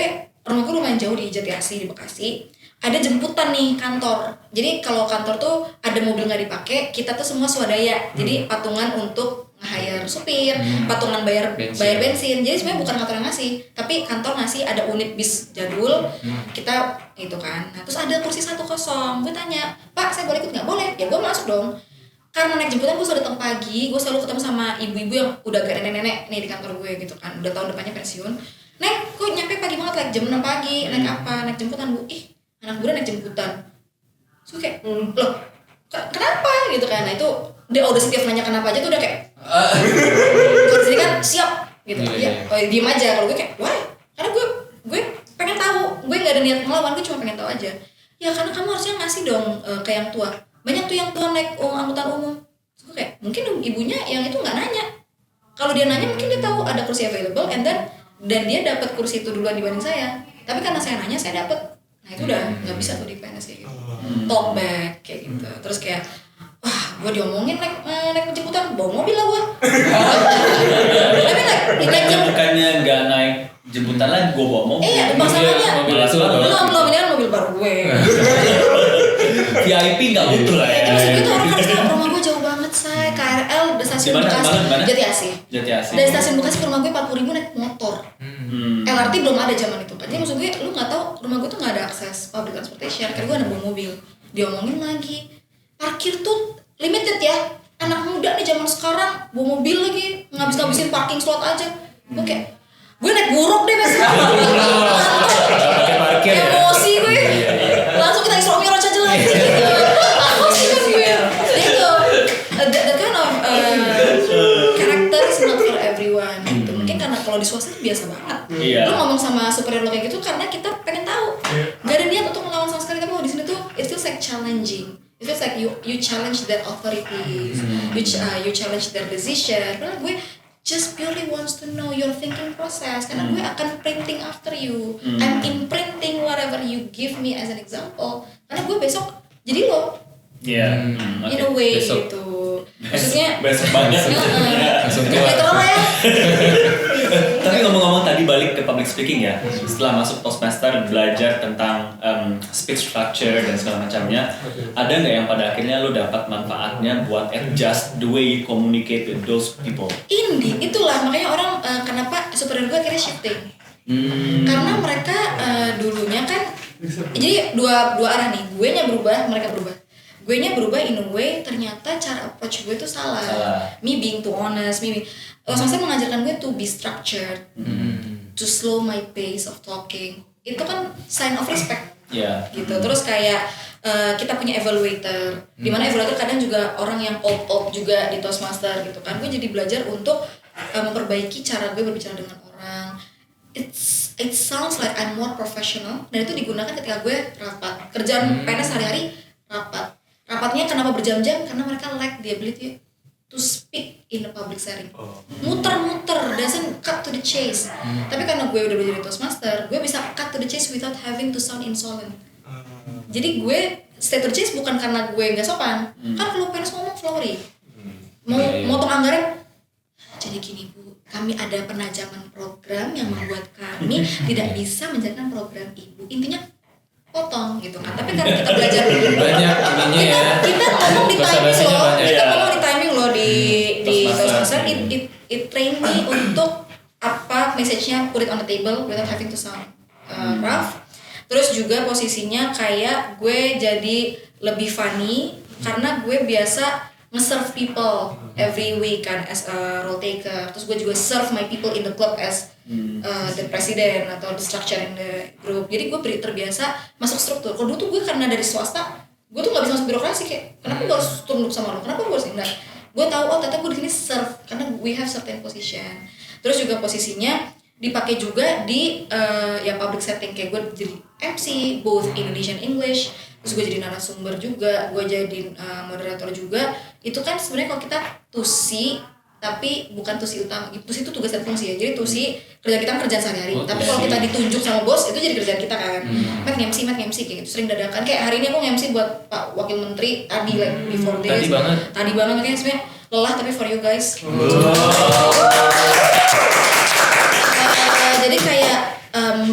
rumahku lumayan jauh di Jatiasih di Bekasi. Ada jemputan nih kantor. Jadi kalau kantor tuh ada mobil nggak dipakai, kita tuh semua swadaya. Jadi patungan untuk nge-hire supir, patungan bayar bensin. Jadi sebenarnya bukan kantor yang ngasih, tapi kantor ngasih ada unit bis jadul. Kita itu kan. Nah, terus ada kursi 1 kosong. Gue tanya, "Pak, saya boleh ikut nggak?" "Boleh." Ya gue masuk dong. Karena naik jemputan gue selalu datang pagi, gue selalu ketemu sama ibu-ibu yang udah agak nenek-nenek nih di kantor gue gitu kan. Udah tahun depannya pensiun. "Nek, kok nyampe pagi banget, like jam 6 pagi, naik apa?" "Naik jemputan." "Bu, ih anak gue naik jemputan." So kayak, loh kenapa gitu kan. Nah itu dia udah setiap nanya kenapa aja tuh udah kayak jadi kan siap gitu. Iya. Oh, diem aja. Kalau gue kayak why? Karena gue pengen tahu, gue nggak ada niat melawan, gue cuma pengen tahu aja. Ya karena kamu harusnya ngasih dong ke yang tua. Banyak tuh yang tua naik angkutan umum. Terus gue kayak mungkin ibunya yang itu nggak nanya. Kalau dia nanya mungkin dia tahu ada kursi available dan dia dapat kursi itu duluan dibanding saya. Tapi karena saya nanya saya dapat. Nah itu udah nggak bisa tuh di PNS kayak gitu. Talk back kayak gitu. Terus kayak wah gue diomongin naik jemputan bawa mobil lah gue. Tapi naik Bukannya nggak naik jemputan lagi, gue bawa mobil. Iya masalahnya mobil itu belum ini kan mobil baru gue. VIP nggak butuh lah ya. Terus itu orang harus tahu rumah gue jauh banget saya KRL dari stasiun Dimana? Bekasi. Dimana? Jati Asih. Jati Asih. Dari stasiun Bekasi ke rumah gue 40.000 naik motor. LRT belum ada zaman itu kan. Jadi maksud gue lu nggak tahu rumah gue tuh nggak ada akses public transportation. Karena gue ada bawa mobil. Diomongin lagi. Parkir tuh limited ya. Anak muda nih zaman sekarang bawa mobil lagi ngabisin parking slot aja. Gue kayak gue naik buruk deh besok. Pakai parkir ya. Emosi gue. Langsung kita isromi roca aja lagi. Emosi kan gue. Itu the kind of character is not for everyone gitu. Mungkin karena kalau di swasta itu biasa banget. Iya. Lu ngomong sama superior lo kayak gitu karena kita pengen tahu. Gak ada niat untuk melawan sama sekali, tapi di sini tuh it feels like challenging. It feels like you challenge their authorities. You challenge their decision. Karena gue just purely wants to know your thinking process. Karena gue akan printing after you. I'm imprinting whatever you give me as an example. Karena gue besok jadi lo. Iya. In a way Besok. gitu. Maksudnya Besok banget. Langsung ya, literal lah ya. Tapi ngomong-ngomong tadi balik ke public speaking ya, setelah masuk Toastmaster belajar tentang speech structure dan segala macamnya, ada nggak yang pada akhirnya lo dapat manfaatnya buat adjust the way you communicate with those people? Itulah makanya orang kenapa superior gue akhirnya shifting. Karena mereka dulunya kan jadi dua arah nih, gue nya berubah, mereka berubah. Gue nya berubah in a way ternyata cara approach gue tuh salah. Me being too honest, saya mengajarkan gue to be structured, to slow my pace of talking. Itu kan sign of respect. Gitu. Terus kayak kita punya evaluator, dimana evaluator kadang juga orang yang old juga di Toastmaster gitu kan. Gue jadi belajar untuk memperbaiki cara gue berbicara dengan orang. It sounds like I'm more professional, dan itu digunakan ketika gue rapat. Kerjaan PNS sehari-hari rapat. Rapatnya kenapa berjam-jam? Karena mereka lack the ability to speak in a public setting. Muter-muter, doesn't cut to the chase. Tapi karena gue udah belajar di Toastmaster, gue bisa cut to the chase without having to sound insolent. Jadi gue stay to the chase bukan karena gue nggak sopan. Kan kalau PNS ngomong flowery, mau motong anggaran. Jadi gini Bu, kami ada penajaman program yang membuat kami tidak bisa menjalankan program Ibu. Intinya potong gitu kan. Tapi karena kita belajar Banyak ininya ya. kita ngomong di timing loh. banyak. Kita ngomong di timing loh di Toastmaster. Toastmaster. It train me untuk apa message-nya, put it on the table without having to sound rough. Terus juga posisinya kayak gue jadi lebih funny karena gue biasa nge-serve people every week kan as a role taker. Terus gue juga serve my people in the club as the president atau the structure in the group. Jadi gue terbiasa masuk struktur. Kalau dulu tuh gue karena dari swasta, gue tuh nggak bisa masuk birokrasi kayak kenapa gue harus tunduk sama lo? Kenapa gue harus enggak? Gue tahu ternyata gue di sini serve karena we have certain position. Terus juga posisinya dipakai juga di ya public setting kayak gue jadi MC both Indonesian English. Terus gue jadi narasumber juga, gue jadi moderator juga. Itu kan sebenarnya kalau kita tusi, tapi bukan tusi utama. Tusi itu tugas dan fungsi ya. Jadi tusi kerjaan kita kan kerjaan sehari-hari. Tapi kalau kita ditunjuk sama bos, itu jadi kerjaan kita kan. Matt MC kayak gitu. Sering dadakan. Kayak hari ini aku nge-MC buat Pak Wakil Menteri tadi like before this. Tadi banget makanya sebenarnya lelah tapi for you guys. Jadi kayak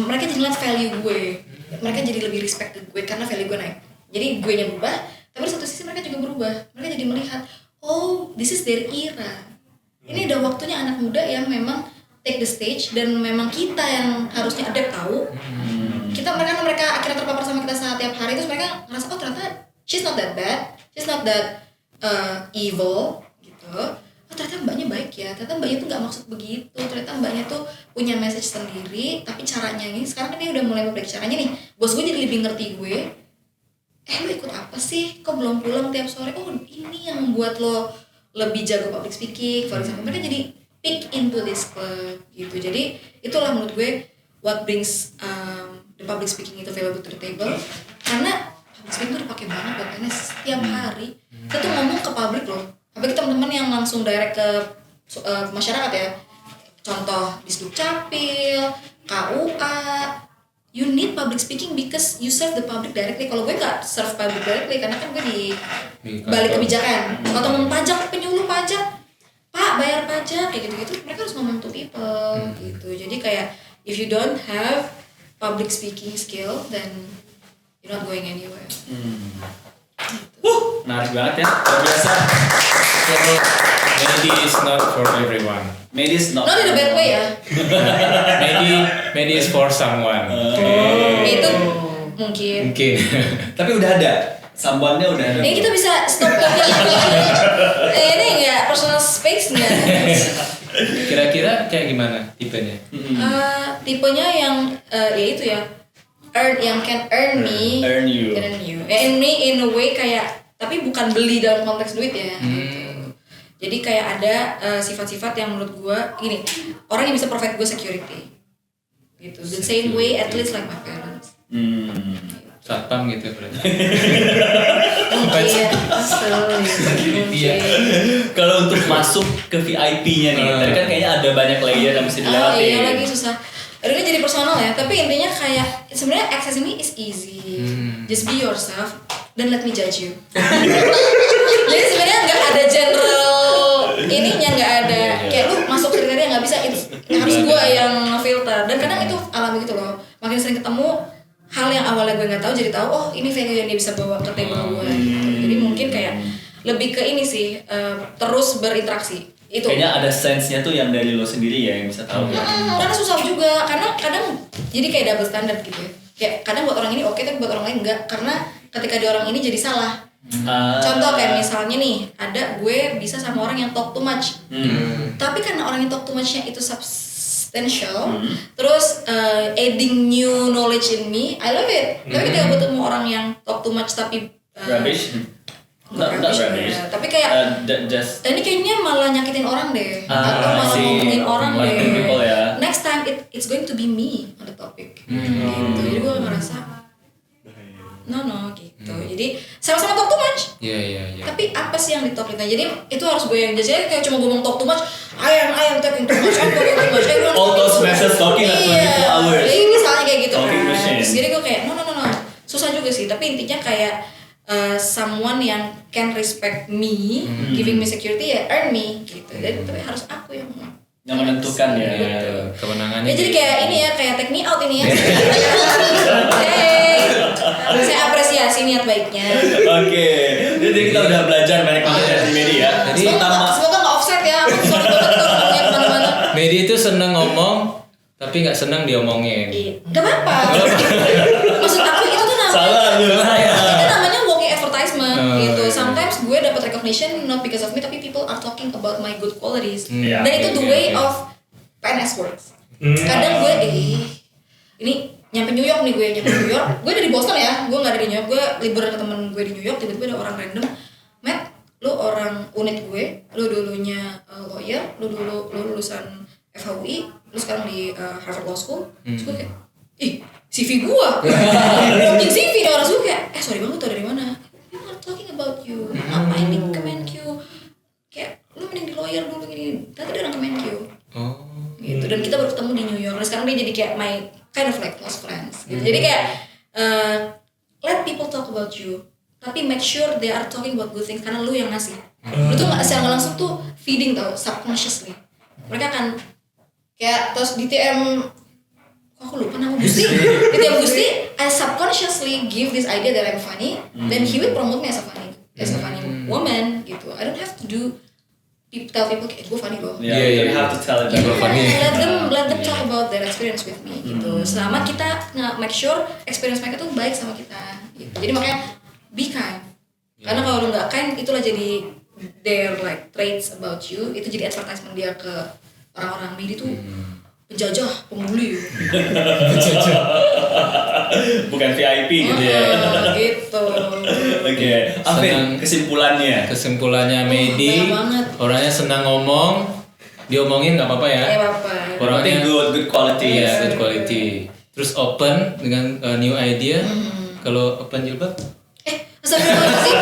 mereka jadi ngeliat value gue. Mereka jadi lebih respect ke gue karena value gue naik. Jadi gue nya berubah, tapi di satu sisi mereka juga berubah. Mereka jadi melihat, oh this is their era. Ini udah waktunya anak muda yang memang take the stage dan memang kita yang harusnya adapt tahu. Mereka akhirnya terpapar sama kita setiap hari, terus mereka ngerasa oh ternyata she's not that bad, she's not that evil gitu. Oh ternyata mbaknya baik ya, ternyata mbaknya tuh nggak maksud begitu, ternyata mbaknya tuh punya message sendiri, tapi caranya ini sekarang kan dia udah mulai memperbaiki caranya nih. Bos gue jadi lebih ngerti gue. Lo ikut apa sih? Kok belum pulang tiap sore? Oh ini yang membuat lo lebih jago public speaking. For example, mereka jadi peek into this club gitu. Jadi itulah menurut gue what brings the public speaking itu valuable to the table, karena public speaking itu dipakai banget buat PNS setiap hari. Kita tuh ngomong ke publik loh, apalagi teman-teman yang langsung direct ke masyarakat ya, contoh Disduk Capil, KUA. You need public speaking because you serve the public directly. Kalau gue nggak serve public directly karena kan gue di balik kebijakan, atau ngomong pajak, penyuluh pajak, Pak bayar pajak kayak gitu-gitu, mereka harus ngomong to people gitu. Jadi kayak if you don't have public speaking skill, then you're not going anywhere. Menarik banget ya, luar biasa. Maybe it's not for everyone. Maybe it's not in a bad way ya. Maybe it's for someone. Itu mungkin. Tapi udah ada, sambuannya udah ada. Ini kita bisa stop talking ini nggak personal space nggak? Kira-kira kayak gimana tipenya? Tipenya yang ya itu ya, yang can earn me, Earn you. earn me in a way kayak, tapi bukan beli dalam konteks duit ya. Gitu. Jadi kayak ada sifat-sifat yang menurut gue gini, orang yang bisa provide gue security, gitu. The same way at least like my parents. Satpam gitu ya berarti. Mungkin. Kalau untuk masuk ke VIP-nya nih, tadi kan kayaknya ada banyak layer yang mesti dilewati. Iya lagi susah. Aduh ini jadi personal ya, tapi intinya kayak sebenarnya access ini is easy. Just be yourself, then let me judge you. Jadi sebenarnya nggak ada general ininya, nggak ada kayak lu masuk kriteria nggak bisa, harus gue yang filter. Dan kadang itu alami gitu loh. Makin sering ketemu hal yang awalnya gue nggak tahu jadi tahu, oh ini value yang dia bisa bawa ke table gue. Jadi mungkin kayak lebih ke ini sih, terus berinteraksi. Itu Kayaknya ada sense-nya tuh yang dari lo sendiri ya yang bisa tahu ya. Karena susah juga, karena kadang jadi kayak double standard gitu ya. Kayak kadang buat orang ini oke, tapi buat orang lain enggak. Karena ketika di orang ini jadi salah. Contoh kayak misalnya nih, ada gue bisa sama orang yang talk too much. Tapi karena orang yang talk too much-nya itu substantial, terus adding new knowledge in me, I love it. Tapi ketika gue ketemu orang yang talk too much tapi Rubbish? Not rubbish, rubbish. tapi kayak Just ini kayaknya malah nyakitin orang deh, atau malah ngomongin orang Hurting deh. people ya. Next time it's going to be me on the topic. Gitu. Jadi gue ngerasa no gitu. Jadi sama-sama talk too much. Iya. Tapi apa sih yang di talk kita? Jadi itu harus gue yang jadi kayak cuma ngomong talk too much. I am talking too much. I'm talking too much. all those messages talking at 24 hours. Jadi misalnya kayak gitu Talking kan. machine. Terus jadi gue kayak no. Susah juga sih. Tapi intinya kayak someone yang can respect me, giving me security ya earn me gitu. Jadi tapi harus aku yang menentukan ya. Kemenangannya. Ya jadi kayak ini ya, kayak take me out ini ya. Saya apresiasi niat baiknya. Oke, jadi kita udah belajar banyak banget dari media. Jadi Semoga nggak offset ya. Sorry banget kalau ngomongnya kemana-mana. Medi itu seneng ngomong, tapi nggak seneng diomongin. Iya, nggak apa-apa. Maksud aku itu tuh namanya. Salah lu. Itu namanya walking advertisement gitu. Sometimes gue dapat recognition not because of me, tapi people are talking about my good qualities. Iya. Dan itu the way of PNS works. Kadang gue ini nyampe New York nih, gue dari Boston ya, gue nggak dari New York, gue liburan ke temen gue di New York, tiba-tiba ada orang random, Matt, lu orang unit gue, lu dulunya lawyer, lu lulusan FHUI, lu sekarang di Harvard Law School, terus gue kayak, CV gue, walking CV nih orang suka kayak, sorry banget, tau dari mana? People are talking about you, ngapain nih Kemenq, kayak lu mending di lawyer dulu gini, tapi dia orang Kemenq. Gitu. Dan kita baru ketemu di New York. Dan sekarang dia jadi kayak my kind of like close friends gitu. Jadi kayak let people talk about you, tapi make sure they are talking about good things karena lu yang ngasih. Lu tuh secara langsung tuh feeding tau, subconsciously. Mereka akan kayak terus di TM, aku lupa nama Gusti. Di TM Gusti, I subconsciously give this idea that I'm funny, then he will promote me as a funny woman gitu. I don't have to tell people kayak gue funny loh. Yeah, you have to tell it. Let them talk about their experience with me gitu. Selama kita make sure experience mereka tuh baik sama kita. Gitu. Jadi makanya be kind. Karena kalau lu nggak kind, itulah jadi their like traits about you. Itu jadi advertisement dia ke orang-orang. Medi tuh penjajah, pembuli. Bukan VIP gitu ya. Gitu. Oke. Afin, kesimpulannya Medi orangnya senang ngomong, diomongin nggak apa-apa ya. Ya apa. Orangnya good quality. iya good quality. Terus open dengan new idea. Kalau open jilbab? Astagfirullahaladzim.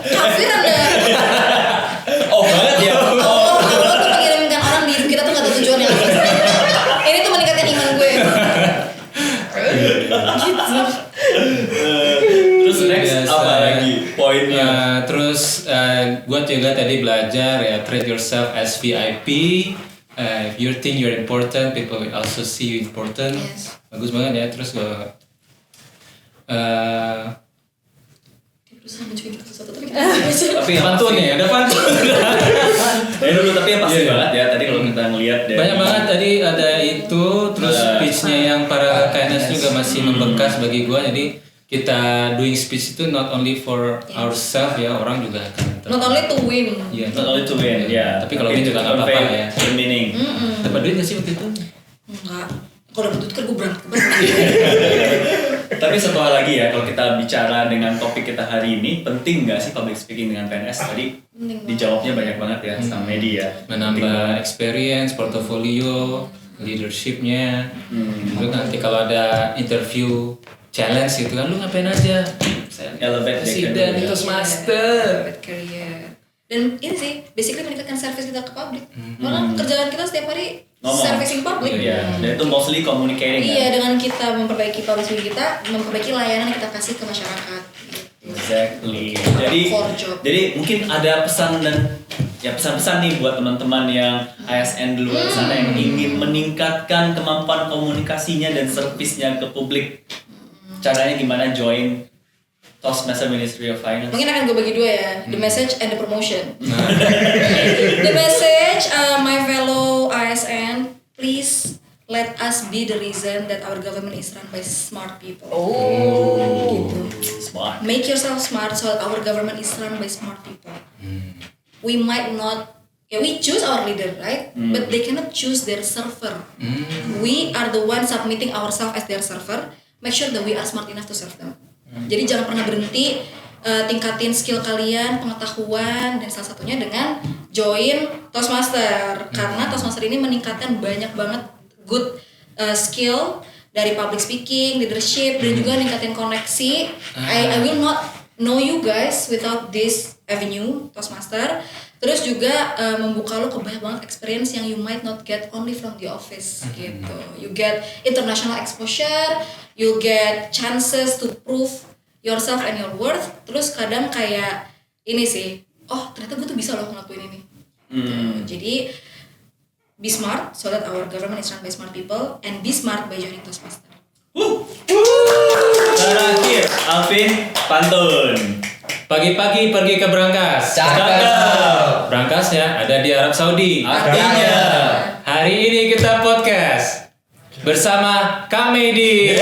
Kafir Anda. Oh banget ya. Allah tuh mengirimkan orang di hidup kita tuh gak tahu tujuannya apa. Ini tuh meningkatkan iman gue. Gitu. Terus next Biasa. apa lagi poinnya? Terus gue juga tadi belajar ya treat yourself as VIP. If you think you're important, people will also see you important. Yes. Bagus banget ya. Terus gue Berusaha mencuit sesuatu tapi kita nggak bisa. Tapi yang pantun pasti- nih, ada pantun. Ya dulu tapi yang pasti Iya. banget ya tadi kalau kita ngelihat dari Banyak banget tadi ada itu, terus speech-nya yang para kindness juga masih membekas bagi gua. Jadi kita doing speech itu not only for ourselves ya, orang juga akan Not only to win. Iya, not only to win, ya. Tapi kalau win juga nggak apa-apa ya. The meaning. Dapat duit nggak sih waktu itu? Enggak. Kalau dapet duit kan gue berangkat. Tapi satu hal lagi ya, kalau kita bicara dengan topik kita hari ini, penting nggak sih public speaking dengan PNS? Tadi Penting banget. dijawabnya banyak banget ya sama media. Menambah experience, portofolio, leadershipnya. Terus nanti kalau ada interview challenge gitu kan, lu ngapain aja? Saya Elevate their presiden, career. Toastmaster. Elevate career. Dan ini sih, basically meningkatkan service kita ke publik. Orang kerjaan kita setiap hari Ngomong. servicing publik. Iya, dan itu mostly communicating Iya, kan? dengan kita memperbaiki public speaking kita, memperbaiki layanan yang kita kasih ke masyarakat. Gitu. Exactly. Core job. Jadi mungkin ada pesan dan ya pesan-pesan nih buat teman-teman yang ASN di luar sana yang ingin meningkatkan kemampuan komunikasinya dan servisnya ke publik. Caranya gimana join Toastmaster Ministry of Finance? Mungkin akan gue bagi dua ya, the message and the promotion. The message, my fellow ASN, please let us be the reason that our government is run by smart people. Gitu. Smart. Make yourself smart so that our government is run by smart people. We might not, we choose our leader, right? But they cannot choose their server. We are the one submitting ourselves as their server. Make sure that we are smart enough to serve them. Jadi jangan pernah berhenti, tingkatin skill kalian, pengetahuan, dan salah satunya dengan join Toastmaster. Karena Toastmaster ini meningkatkan banyak banget good skill dari public speaking, leadership, dan juga ningkatin koneksi. I will not know you guys without this avenue Toastmaster. Terus juga membuka lo ke banyak banget experience yang you might not get only from the office gitu. You get international exposure, you get chances to prove yourself and your worth. Terus kadang kayak ini sih, oh ternyata gue tuh bisa loh ngelakuin ini. Gitu. Jadi be smart so that our government is run by smart people, and be smart by joining Toastmaster. Terakhir, Alvin pantun. Pagi-pagi pergi ke Brankas. Cakep. Brankas ya, ada di Arab Saudi. Artinya. Hari ini kita podcast bersama Kamedi.